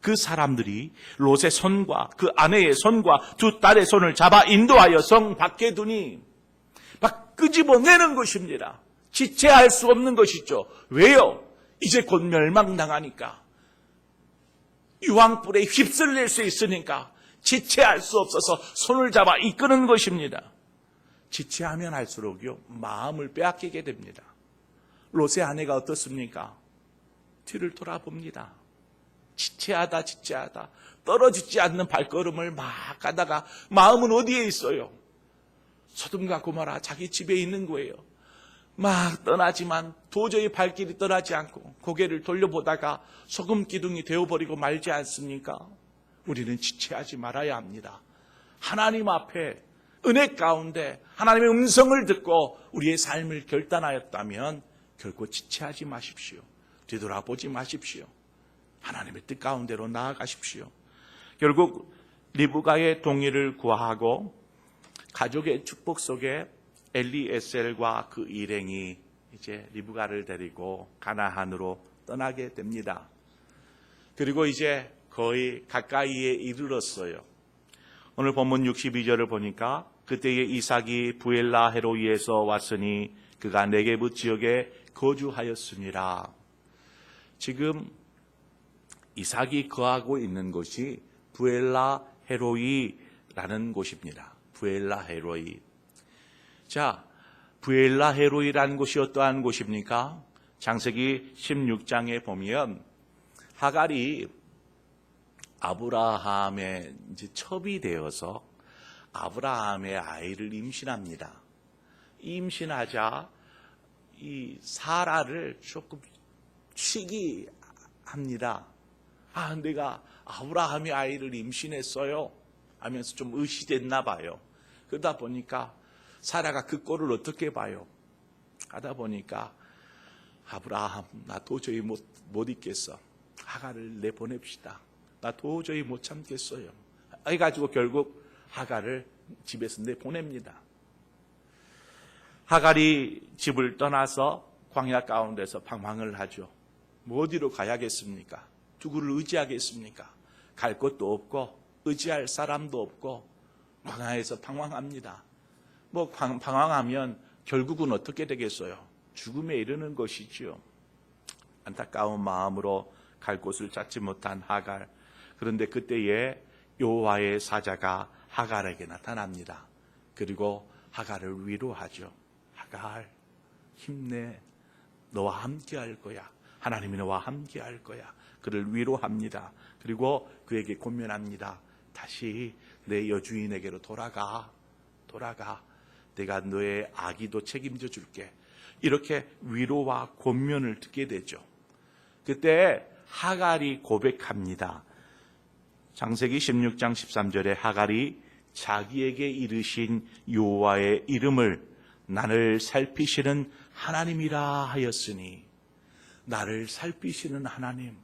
그 사람들이 롯의 손과 그 아내의 손과 두 딸의 손을 잡아 인도하여 성 밖에 두니 막 끄집어내는 것입니다. 지체할 수 없는 것이죠. 왜요? 이제 곧 멸망당하니까. 유황불에 휩쓸릴 수 있으니까 지체할 수 없어서 손을 잡아 이끄는 것입니다. 지체하면 할수록요 마음을 빼앗기게 됩니다. 롯의 아내가 어떻습니까? 뒤를 돌아봅니다. 지체하다 떨어지지 않는 발걸음을 막 가다가 마음은 어디에 있어요? 소돔과 고모라 자기 집에 있는 거예요. 막 떠나지만 도저히 발길이 떠나지 않고 고개를 돌려보다가 소금 기둥이 되어버리고 말지 않습니까? 우리는 지체하지 말아야 합니다. 하나님 앞에 은혜 가운데 하나님의 음성을 듣고 우리의 삶을 결단하였다면 결코 지체하지 마십시오. 뒤돌아보지 마십시오. 하나님의 뜻 가운데로 나아가십시오. 결국 리브가의 동의를 구하고 가족의 축복 속에 엘리에셀과 그 일행이 이제 리브가를 데리고 가나안으로 떠나게 됩니다. 그리고 이제 거의 가까이에 이르렀어요. 오늘 본문 62절을 보니까 그때에 이삭이 부엘라 헤로이에서 왔으니 그가 네게부 지역에 거주하였습니다. 지금 이삭이 거하고 있는 곳이 부엘라 헤로이라는 곳입니다. 부엘라 헤로이. 자, 부엘라 헤로이라는 곳이 어떠한 곳입니까? 창세기 16장에 보면 하갈이 아브라함의 이제 첩이 되어서 아브라함의 아이를 임신합니다. 임신하자 이 사라를 조금 시기합니다. 내가 아브라함이 아이를 임신했어요 하면서 좀 의시됐나 봐요. 그러다 보니까 사라가 그 꼴을 어떻게 봐요? 하다 보니까 아브라함, 나 도저히 못 있겠어. 하갈을 내보냅시다. 나 도저히 못 참겠어요. 해가지고 결국 하갈을 집에서 내보냅니다. 하갈이 집을 떠나서 광야 가운데서 방황을 하죠. 뭐 어디로 가야겠습니까? 누구를 의지하겠습니까? 갈 곳도 없고 의지할 사람도 없고 광야에서 방황합니다. 방황하면 결국은 어떻게 되겠어요? 죽음에 이르는 것이지요. 안타까운 마음으로 갈 곳을 찾지 못한 하갈. 그런데 그때에 여호와의 사자가 하갈에게 나타납니다. 그리고 하갈을 위로하죠. 하갈, 힘내. 너와 함께 할 거야. 하나님이 너와 함께 할 거야. 그를 위로합니다. 그리고 그에게 권면합니다. 다시 내 여주인에게로 돌아가. 내가 너의 아기도 책임져 줄게. 이렇게 위로와 권면을 듣게 되죠. 그때 하갈이 고백합니다. 창세기 16장 13절에 하갈이 자기에게 이르신 여호와의 이름을 나를 살피시는 하나님이라 하였으니, 나를 살피시는 하나님,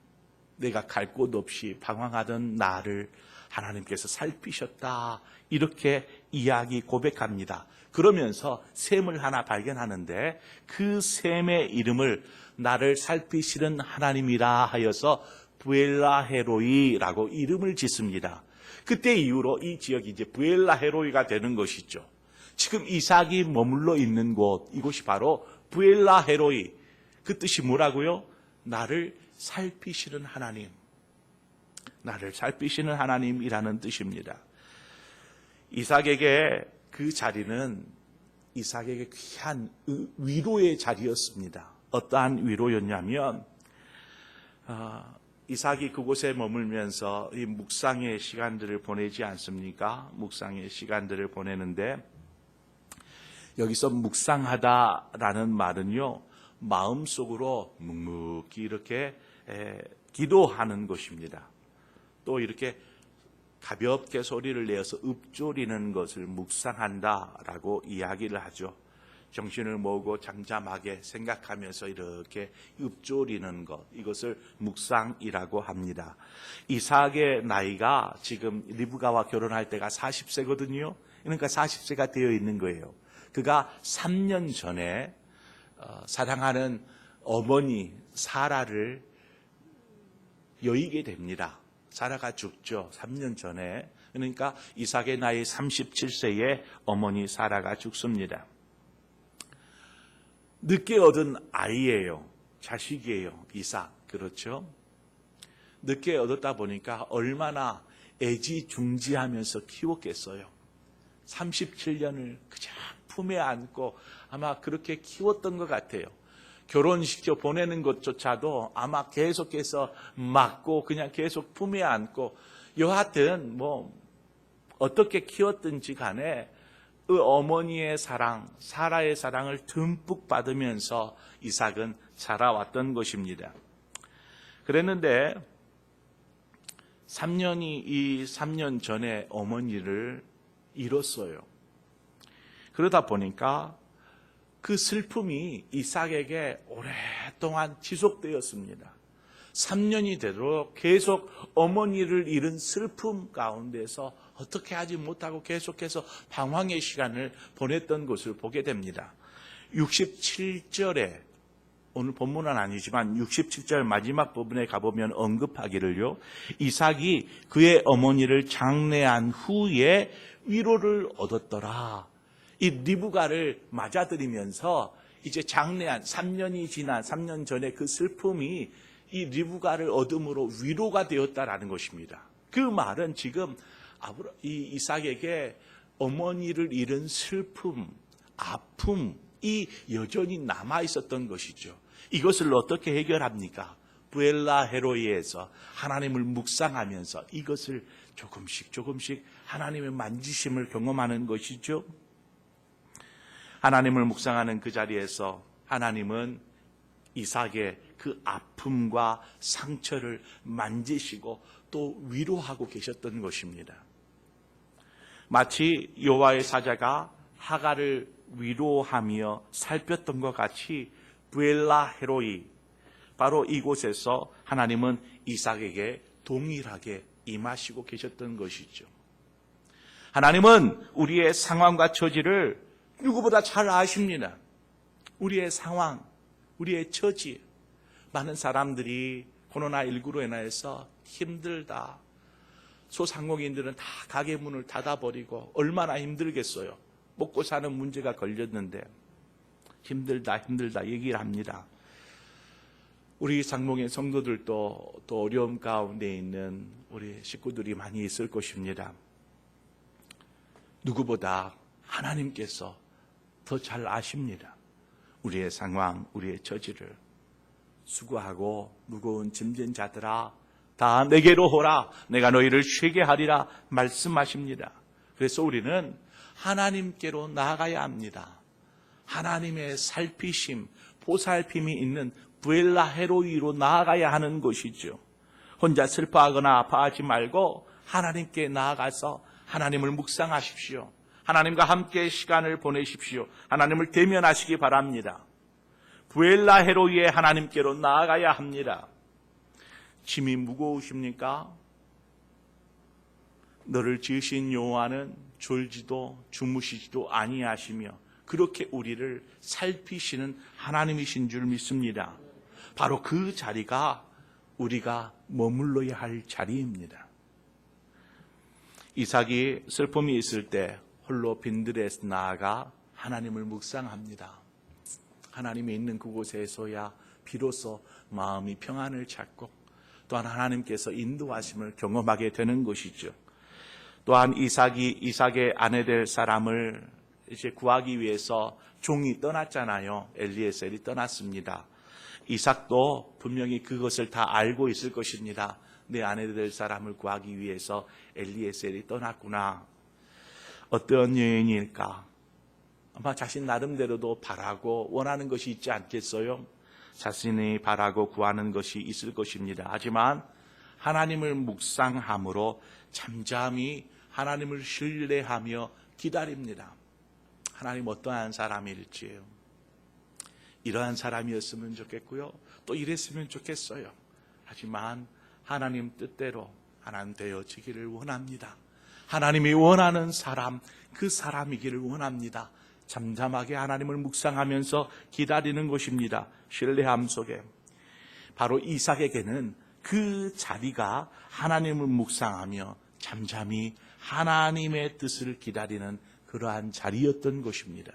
내가 갈 곳 없이 방황하던 나를 하나님께서 살피셨다. 이렇게 이야기 고백합니다. 그러면서 샘을 하나 발견하는데 그 샘의 이름을 나를 살피시는 하나님이라 하여서 부엘라헤로이라고 이름을 짓습니다. 그때 이후로 이 지역이 이제 부엘라헤로이가 되는 것이죠. 지금 이삭이 머물러 있는 곳, 이곳이 바로 부엘라헤로이. 그 뜻이 뭐라고요? 나를 살피시는 하나님. 나를 살피시는 하나님이라는 뜻입니다. 이삭에게 그 자리는 이삭에게 귀한 위로의 자리였습니다. 어떠한 위로였냐면 이삭이 그곳에 머물면서 이 묵상의 시간들을 보내지 않습니까? 묵상의 시간들을 보내는데 여기서 묵상하다라는 말은요, 마음속으로 묵묵히 이렇게 기도하는 것입니다. 또 이렇게 가볍게 소리를 내어서 읊조리는 것을 묵상한다라고 이야기를 하죠. 정신을 모으고 잠잠하게 생각하면서 이렇게 읊조리는 것, 이것을 묵상이라고 합니다. 이삭의 나이가 지금 리브가와 결혼할 때가 40세거든요. 그러니까 40세가 되어 있는 거예요. 그가 3년 전에 사랑하는 어머니 사라를 여의게 됩니다. 사라가 죽죠. 3년 전에. 그러니까 이삭의 나이 37세에 어머니 사라가 죽습니다. 늦게 얻은 아이예요. 자식이에요. 이삭. 그렇죠? 늦게 얻었다 보니까 얼마나 애지중지하면서 키웠겠어요. 37년을 그냥 품에 안고 아마 그렇게 키웠던 것 같아요. 결혼시켜 보내는 것조차도 아마 계속해서 맡고 그냥 계속 품에 안고, 여하튼 어떻게 키웠든지 간에 그 어머니의 사랑, 사라의 사랑을 듬뿍 받으면서 이삭은 자라왔던 것입니다. 그랬는데 3년 전에 어머니를 잃었어요. 그러다 보니까 그 슬픔이 이삭에게 오랫동안 지속되었습니다. 3년이 되도록 계속 어머니를 잃은 슬픔 가운데서 어떻게 하지 못하고 계속해서 방황의 시간을 보냈던 것을 보게 됩니다. 67절에, 오늘 본문은 아니지만 67절 마지막 부분에 가보면 언급하기를요, 이삭이 그의 어머니를 장례한 후에 위로를 얻었더라. 이 리브가를 맞아들이면서 이제 장례한 3년이 지난 3년 전에 그 슬픔이 이 리브가를 얻음으로 위로가 되었다라는 것입니다. 그 말은 지금 이 이삭에게 어머니를 잃은 슬픔, 아픔이 여전히 남아 있었던 것이죠. 이것을 어떻게 해결합니까? 부엘라헤로이에서 하나님을 묵상하면서 이것을 조금씩 하나님의 만지심을 경험하는 것이죠. 하나님을 묵상하는 그 자리에서 하나님은 이삭의 그 아픔과 상처를 만지시고 또 위로하고 계셨던 것입니다. 마치 여호와의 사자가 하갈을 위로하며 살폈던 것 같이 브엘라 헤로이, 바로 이곳에서 하나님은 이삭에게 동일하게 임하시고 계셨던 것이죠. 하나님은 우리의 상황과 처지를 누구보다 잘 아십니다. 우리의 상황, 우리의 처지. 많은 사람들이 코로나19로 인해서 힘들다. 소상공인들은 다 가게 문을 닫아버리고 얼마나 힘들겠어요. 먹고 사는 문제가 걸렸는데 힘들다 얘기를 합니다. 우리 상봉의 성도들도 또 어려움 가운데 있는 우리 식구들이 많이 있을 것입니다. 누구보다 하나님께서 더 잘 아십니다. 우리의 상황, 우리의 처지를. 수고하고 무거운 짐진 자들아 다 내게로 오라, 내가 너희를 쉬게 하리라 말씀하십니다. 그래서 우리는 하나님께로 나아가야 합니다. 하나님의 살피심, 보살핌이 있는 브엘라 헤로이로 나아가야 하는 것이죠. 혼자 슬퍼하거나 아파하지 말고 하나님께 나아가서 하나님을 묵상하십시오. 하나님과 함께 시간을 보내십시오. 하나님을 대면하시기 바랍니다. 브엘라 헤로이의 하나님께로 나아가야 합니다. 짐이 무거우십니까? 너를 지으신 여호와는 졸지도 주무시지도 아니하시며 그렇게 우리를 살피시는 하나님이신 줄 믿습니다. 바로 그 자리가 우리가 머물러야 할 자리입니다. 이삭이 슬픔이 있을 때 홀로 빈들에서 나아가 하나님을 묵상합니다. 하나님이 있는 그곳에서야 비로소 마음이 평안을 찾고 또한 하나님께서 인도하심을 경험하게 되는 것이죠. 또한 이삭의 아내 될 사람을 이제 구하기 위해서 종이 떠났잖아요. 엘리에셀이 떠났습니다. 이삭도 분명히 그것을 다 알고 있을 것입니다. 내 아내 될 사람을 구하기 위해서 엘리에셀이 떠났구나. 어떤 여인일까? 아마 자신 나름대로도 바라고 원하는 것이 있지 않겠어요? 자신이 바라고 구하는 것이 있을 것입니다. 하지만 하나님을 묵상함으로 잠잠히 하나님을 신뢰하며 기다립니다. 하나님 어떠한 사람일지요. 이러한 사람이었으면 좋겠고요. 또 이랬으면 좋겠어요. 하지만 하나님 뜻대로 하나님 되어지기를 원합니다. 하나님이 원하는 사람, 그 사람이기를 원합니다. 잠잠하게 하나님을 묵상하면서 기다리는 것입니다. 신뢰함 속에. 바로 이삭에게는 그 자리가 하나님을 묵상하며 잠잠히 하나님의 뜻을 기다리는 그러한 자리였던 것입니다.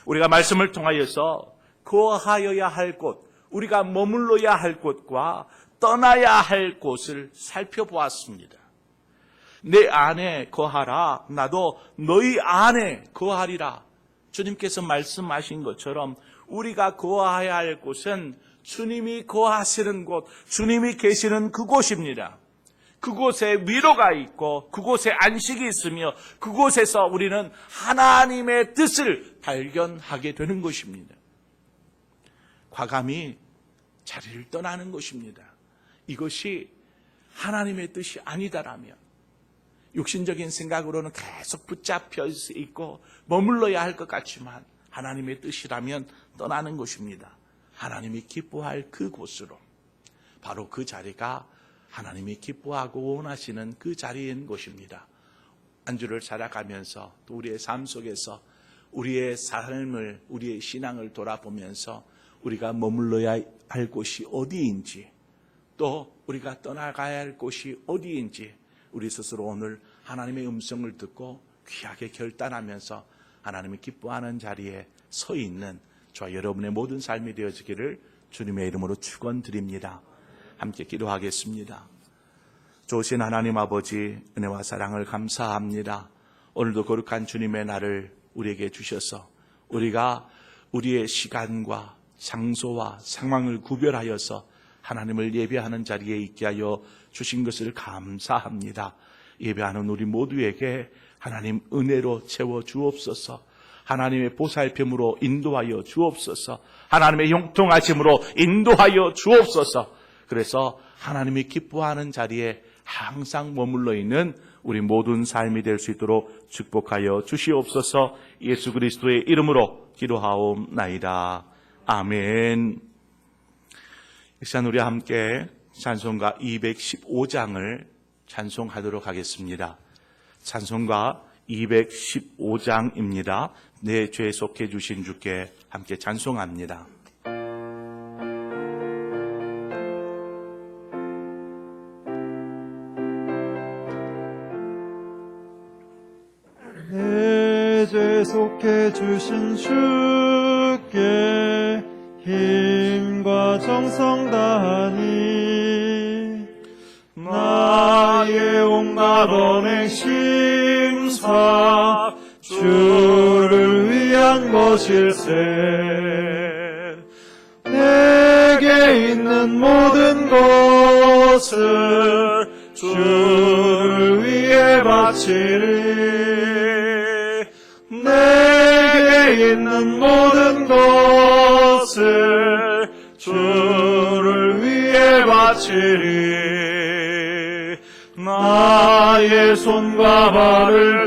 우리가 말씀을 통하여서 거하여야 할 곳, 우리가 머물러야 할 곳과 떠나야 할 곳을 살펴보았습니다. 내 안에 거하라, 나도 너희 안에 거하리라. 주님께서 말씀하신 것처럼 우리가 거하여야 할 곳은 주님이 거하시는 곳, 주님이 계시는 그곳입니다. 그곳에 위로가 있고 그곳에 안식이 있으며 그곳에서 우리는 하나님의 뜻을 발견하게 되는 것입니다. 과감히 자리를 떠나는 것입니다. 이것이 하나님의 뜻이 아니다라면 육신적인 생각으로는 계속 붙잡혀 있고 머물러야 할 것 같지만 하나님의 뜻이라면 떠나는 것입니다. 하나님이 기뻐할 그곳으로. 바로 그 자리가 하나님이 기뻐하고 원하시는 그 자리인 것입니다. 한 주를 살아가면서 또 우리의 삶 속에서 우리의 삶을, 우리의 신앙을 돌아보면서 우리가 머물러야 할 곳이 어디인지 또 우리가 떠나가야 할 곳이 어디인지 우리 스스로 오늘 하나님의 음성을 듣고 귀하게 결단하면서 하나님이 기뻐하는 자리에 서 있는 저와 여러분의 모든 삶이 되어지기를 주님의 이름으로 축원드립니다. 함께 기도하겠습니다. 좋으신 하나님 아버지, 은혜와 사랑을 감사합니다. 오늘도 거룩한 주님의 날을 우리에게 주셔서 우리가 우리의 시간과 장소와 상황을 구별하여서 하나님을 예배하는 자리에 있게 하여 주신 것을 감사합니다. 예배하는 우리 모두에게 하나님 은혜로 채워 주옵소서. 하나님의 보살핌으로 인도하여 주옵소서. 하나님의 형통하심으로 인도하여 주옵소서. 그래서 하나님이 기뻐하는 자리에 항상 머물러 있는 우리 모든 삶이 될 수 있도록 축복하여 주시옵소서. 예수 그리스도의 이름으로 기도하옵나이다. 아멘. 이 시간 우리 함께 찬송가 215장을 찬송하도록 하겠습니다. 찬송가 215장입니다. 내 죄 속해 주신 주께 함께 찬송합니다. 내 죄 속해 주신 주께 힘과 정성 다하니 나의 온갖 언행 심사 주를 위한 것일세. 내게 있는 모든 것을 주를 위해 바치리. 내게 있는 모든 것을 주를 위해 바치리. 나의 손과 발을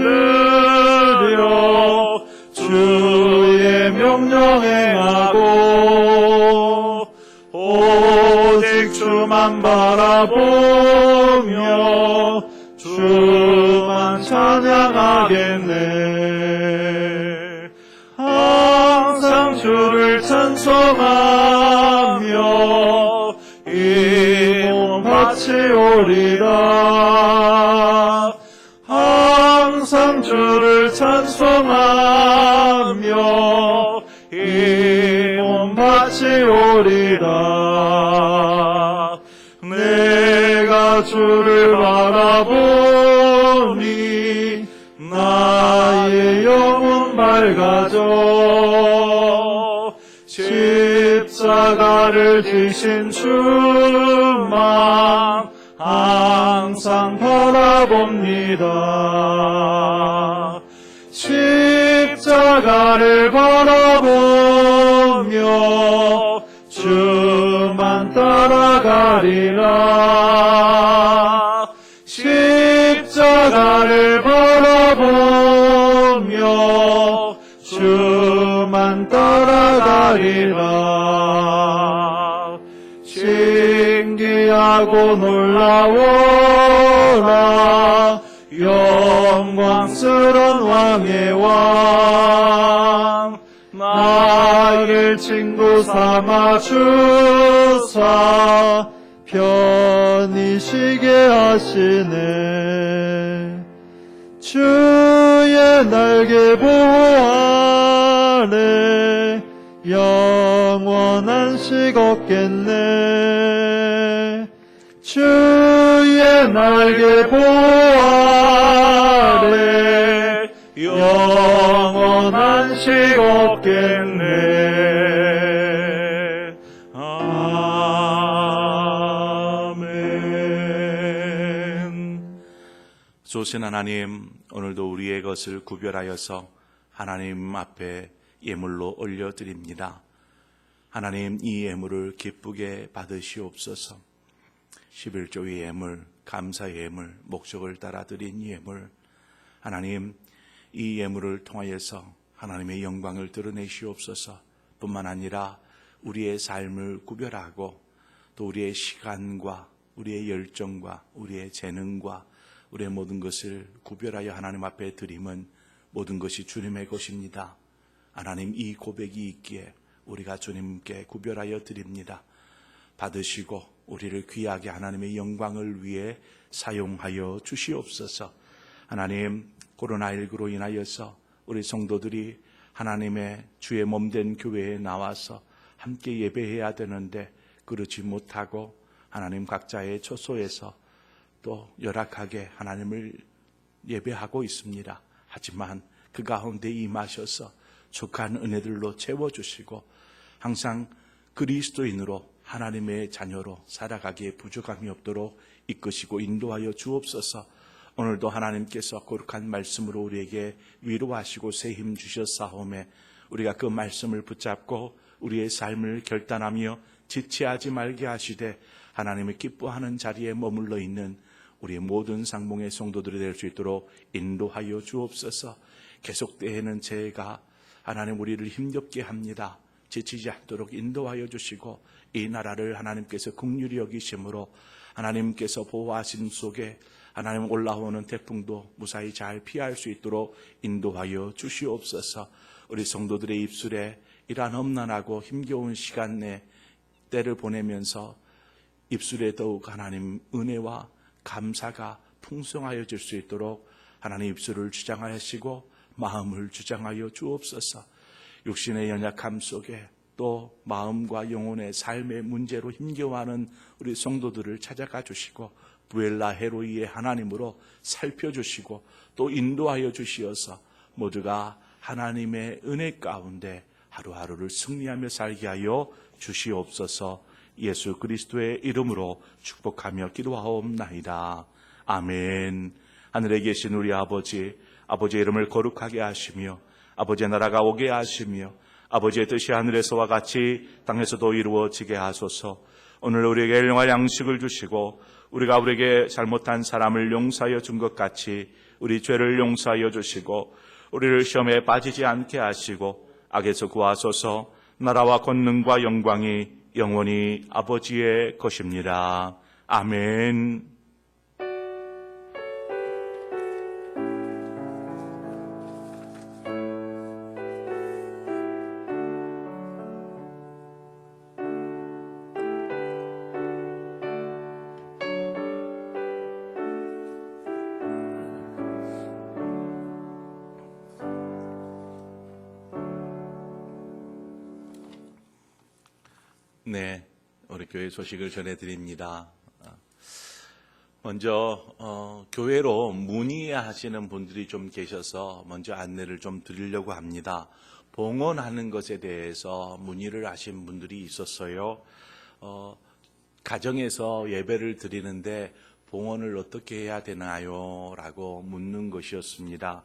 들여 주의 명령 행하고 오직 주만 바라보며 주만 찬양하겠네. 항상 주를 찬송하며 이 몸 바치오리라. 항상 주를 찬송하며 이 몸 바치오리라. 내가 주를 바라보니 나의 영혼 밝아져. 십자가를 지신 주만 항상 바라봅니다. 십자가를 바라보며 주만 따라가리라. 십자가를 바라보며 주만 따라가리라. 신기하고 놀라워라. 영광스런 왕의 왕. 나를 친구 삼아 주사 편히 쉬게 하시네. 주의 날개 보호 아래 영원한 식 얻겠네. 주의 날개 보호 아래 영원한 식 얻겠네. 아멘. 좋으신 하나님, 오늘도 우리의 것을 구별하여서 하나님 앞에 예물로 올려드립니다. 하나님, 이 예물을 기쁘게 받으시옵소서. 11조의 예물, 감사의 예물, 목적을 따라 드린 예물, 하나님, 이 예물을 통하여서 하나님의 영광을 드러내시옵소서. 뿐만 아니라 우리의 삶을 구별하고 또 우리의 시간과 우리의 열정과 우리의 재능과 우리의 모든 것을 구별하여 하나님 앞에 드림은 모든 것이 주님의 것입니다. 하나님, 이 고백이 있기에 우리가 주님께 구별하여 드립니다. 받으시고 우리를 귀하게 하나님의 영광을 위해 사용하여 주시옵소서. 하나님, 코로나19로 인하여서 우리 성도들이 하나님의 주의 몸된 교회에 나와서 함께 예배해야 되는데 그렇지 못하고 하나님 각자의 처소에서 또 열악하게 하나님을 예배하고 있습니다. 하지만 그 가운데 임하셔서 족한 은혜들로 채워주시고 항상 그리스도인으로 하나님의 자녀로 살아가기에 부족함이 없도록 이끄시고 인도하여 주옵소서. 오늘도 하나님께서 거룩한 말씀으로 우리에게 위로하시고 새 힘 주셨사오매 우리가 그 말씀을 붙잡고 우리의 삶을 결단하며 지체하지 말게 하시되 하나님을 기뻐하는 자리에 머물러 있는 우리의 모든 상봉의 성도들이 될 수 있도록 인도하여 주옵소서. 계속되는 죄가 하나님 우리를 힘겹게 합니다. 지치지 않도록 인도하여 주시고 이 나라를 하나님께서 긍휼히 여기심으로 하나님께서 보호하신 속에 하나님 올라오는 태풍도 무사히 잘 피할 수 있도록 인도하여 주시옵소서. 우리 성도들의 입술에 이러한 험난하고 힘겨운 시간 내 때를 보내면서 입술에 더욱 하나님 은혜와 감사가 풍성하여질 수 있도록 하나님 입술을 주장하시고 마음을 주장하여 주옵소서. 육신의 연약함 속에 또 마음과 영혼의 삶의 문제로 힘겨워하는 우리 성도들을 찾아가 주시고 부엘라 헤로이의 하나님으로 살펴주시고 또 인도하여 주시어서 모두가 하나님의 은혜 가운데 하루하루를 승리하며 살게 하여 주시옵소서. 예수 그리스도의 이름으로 축복하며 기도하옵나이다. 아멘. 하늘에 계신 우리 아버지의 이름을 거룩하게 하시며 아버지의 나라가 오게 하시며 아버지의 뜻이 하늘에서와 같이 땅에서도 이루어지게 하소서. 오늘 우리에게 일용할 양식을 주시고 우리가 우리에게 잘못한 사람을 용서하여 준 것 같이 우리 죄를 용서하여 주시고 우리를 시험에 빠지지 않게 하시고 악에서 구하소서. 나라와 권능과 영광이 영원히 아버지의 것입니다. 아멘. 네, 우리 교회 소식을 전해드립니다. 먼저 교회로 문의하시는 분들이 좀 계셔서 먼저 안내를 좀 드리려고 합니다. 봉헌하는 것에 대해서 문의를 하신 분들이 있었어요. 가정에서 예배를 드리는데 봉헌을 어떻게 해야 되나요? 라고 묻는 것이었습니다.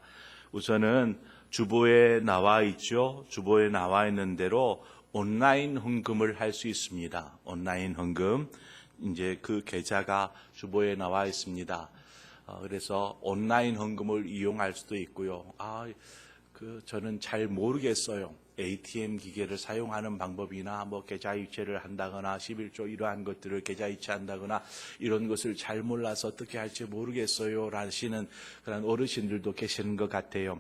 우선은 주보에 나와 있죠. 주보에 나와 있는 대로 온라인 헌금을 할 수 있습니다. 온라인 헌금. 이제 그 계좌가 주보에 나와 있습니다. 그래서 온라인 헌금을 이용할 수도 있고요. 저는 잘 모르겠어요. ATM 기계를 사용하는 방법이나 계좌 이체를 한다거나 11조 이러한 것들을 계좌 이체한다거나 이런 것을 잘 몰라서 어떻게 할지 모르겠어요. 라시는 그런 어르신들도 계시는 것 같아요.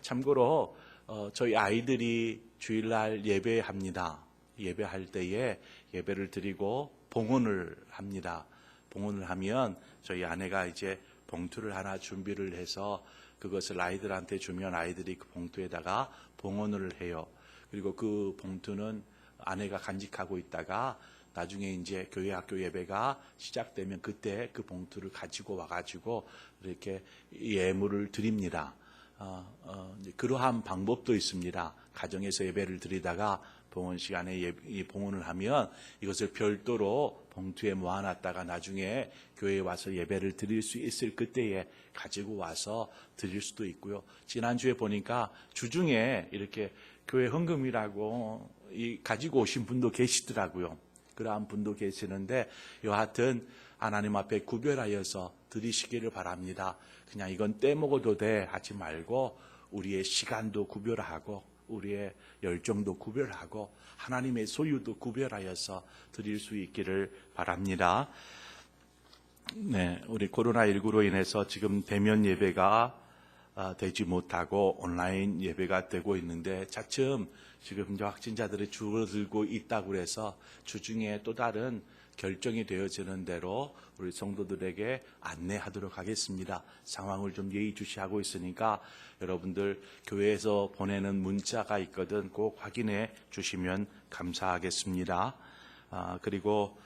참고로 저희 아이들이 주일날 예배합니다. 예배할 때에 예배를 드리고 봉헌을 합니다. 봉헌을 하면 저희 아내가 이제 봉투를 하나 준비를 해서 그것을 아이들한테 주면 아이들이 그 봉투에다가 봉헌을 해요. 그리고 그 봉투는 아내가 간직하고 있다가 나중에 이제 교회 학교 예배가 시작되면 그때 그 봉투를 가지고 와가지고 이렇게 예물을 드립니다. 그러한 방법도 있습니다. 가정에서 예배를 드리다가 봉헌 시간에 봉헌을 하면 이것을 별도로 봉투에 모아놨다가 나중에 교회에 와서 예배를 드릴 수 있을 그때에 가지고 와서 드릴 수도 있고요. 지난주에 보니까 주중에 이렇게 교회 헌금이라고 가지고 오신 분도 계시더라고요. 그러한 분도 계시는데 여하튼 하나님 앞에 구별하여서 드리시기를 바랍니다. 그냥 이건 떼먹어도 돼 하지 말고 우리의 시간도 구별하고 우리의 열정도 구별하고 하나님의 소유도 구별하여서 드릴 수 있기를 바랍니다. 네, 우리 코로나19로 인해서 지금 대면 예배가 되지 못하고 온라인 예배가 되고 있는데 차츰 지금 이제 확진자들이 줄어들고 있다고 해서 주중에 또 다른 결정이 되어지는 대로 우리 성도들에게 안내하도록 하겠습니다. 상황을 좀 예의주시하고 있으니까 여러분들 교회에서 보내는 문자가 있거든 꼭 확인해 주시면 감사하겠습니다. 그리고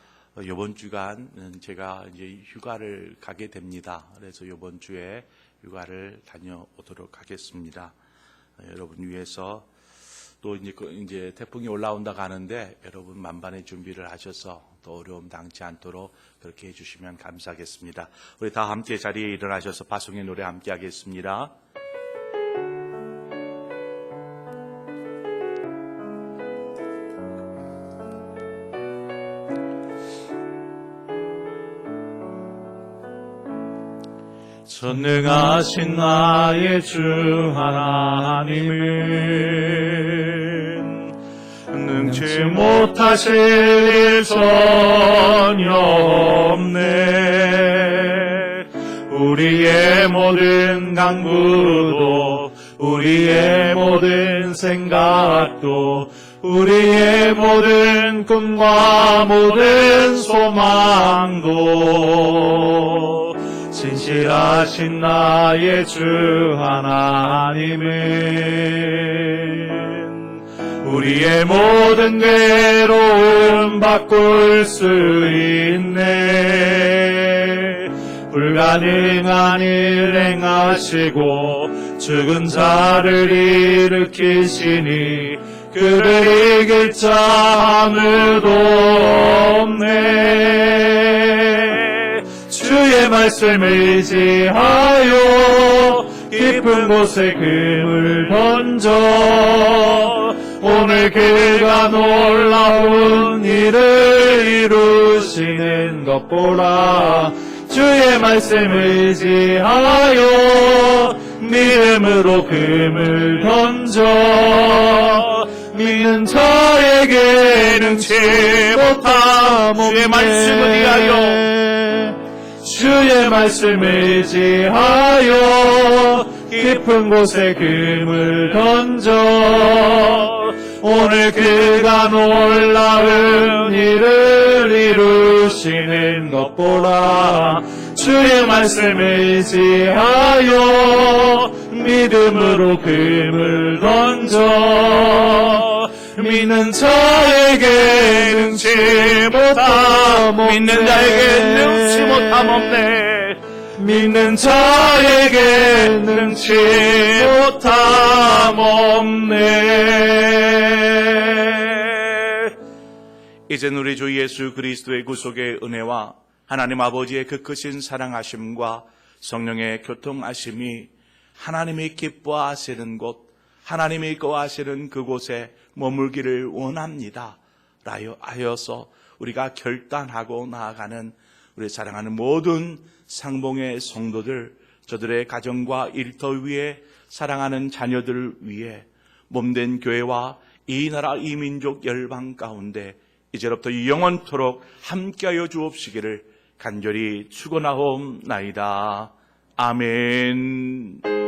이번 주간 제가 이제 휴가를 가게 됩니다. 그래서 이번 주에 휴가를 다녀오도록 하겠습니다. 여러분 위해서 또 이제 태풍이 올라온다고 하는데 여러분 만반의 준비를 하셔서 또 어려움 당치 않도록 그렇게 해주시면 감사하겠습니다. 우리 다 함께 자리에 일어나셔서 파송의 노래 함께 하겠습니다. 전능하신 나의 주 하나님은 능치 못하실 일 전혀 없네. 우리의 모든 강구도 우리의 모든 생각도 우리의 모든 꿈과 모든 소망도 진실하신 나의 주 하나님은 우리의 모든 괴로움 바꿀 수 있네. 불가능한 일 행하시고 죽은 자를 일으키시니 그를 이길 자 아무도 없네. 주의 말씀을 의지하여 깊은 곳에 금을 던져 오늘 그가 놀라운 일을 이루시는 것 보라. 주의 말씀을 의지하여 믿음으로 금을 던져 믿는 자에게 능치 못함 없네. 주의 말씀을 위하여 주의 말씀을 의지하여 깊은 곳에 금을 던져 오늘 그가 놀라운 일을 이루시는 것 보라. 주의 말씀을 의지하여 믿음으로 금을 던져 믿는 자에게 능치 못함 없네. 믿는 자에게 능치 못함 없네. 믿는 자에게 능치 못함 없네. 이젠 우리 주 예수 그리스도의 구속의 은혜와 하나님 아버지의 그 크신 사랑하심과 성령의 교통하심이 하나님이 기뻐하시는 곳, 하나님이 거하시는 그곳에 머물기를 원합니다 하여서 우리가 결단하고 나아가는 우리 사랑하는 모든 상봉의 성도들, 저들의 가정과 일터 위에 사랑하는 자녀들을 위해 몸된 교회와 이 나라 이 민족 열방 가운데 이제로부터 영원토록 함께하여 주옵시기를 간절히 축원하옵나이다. 아멘.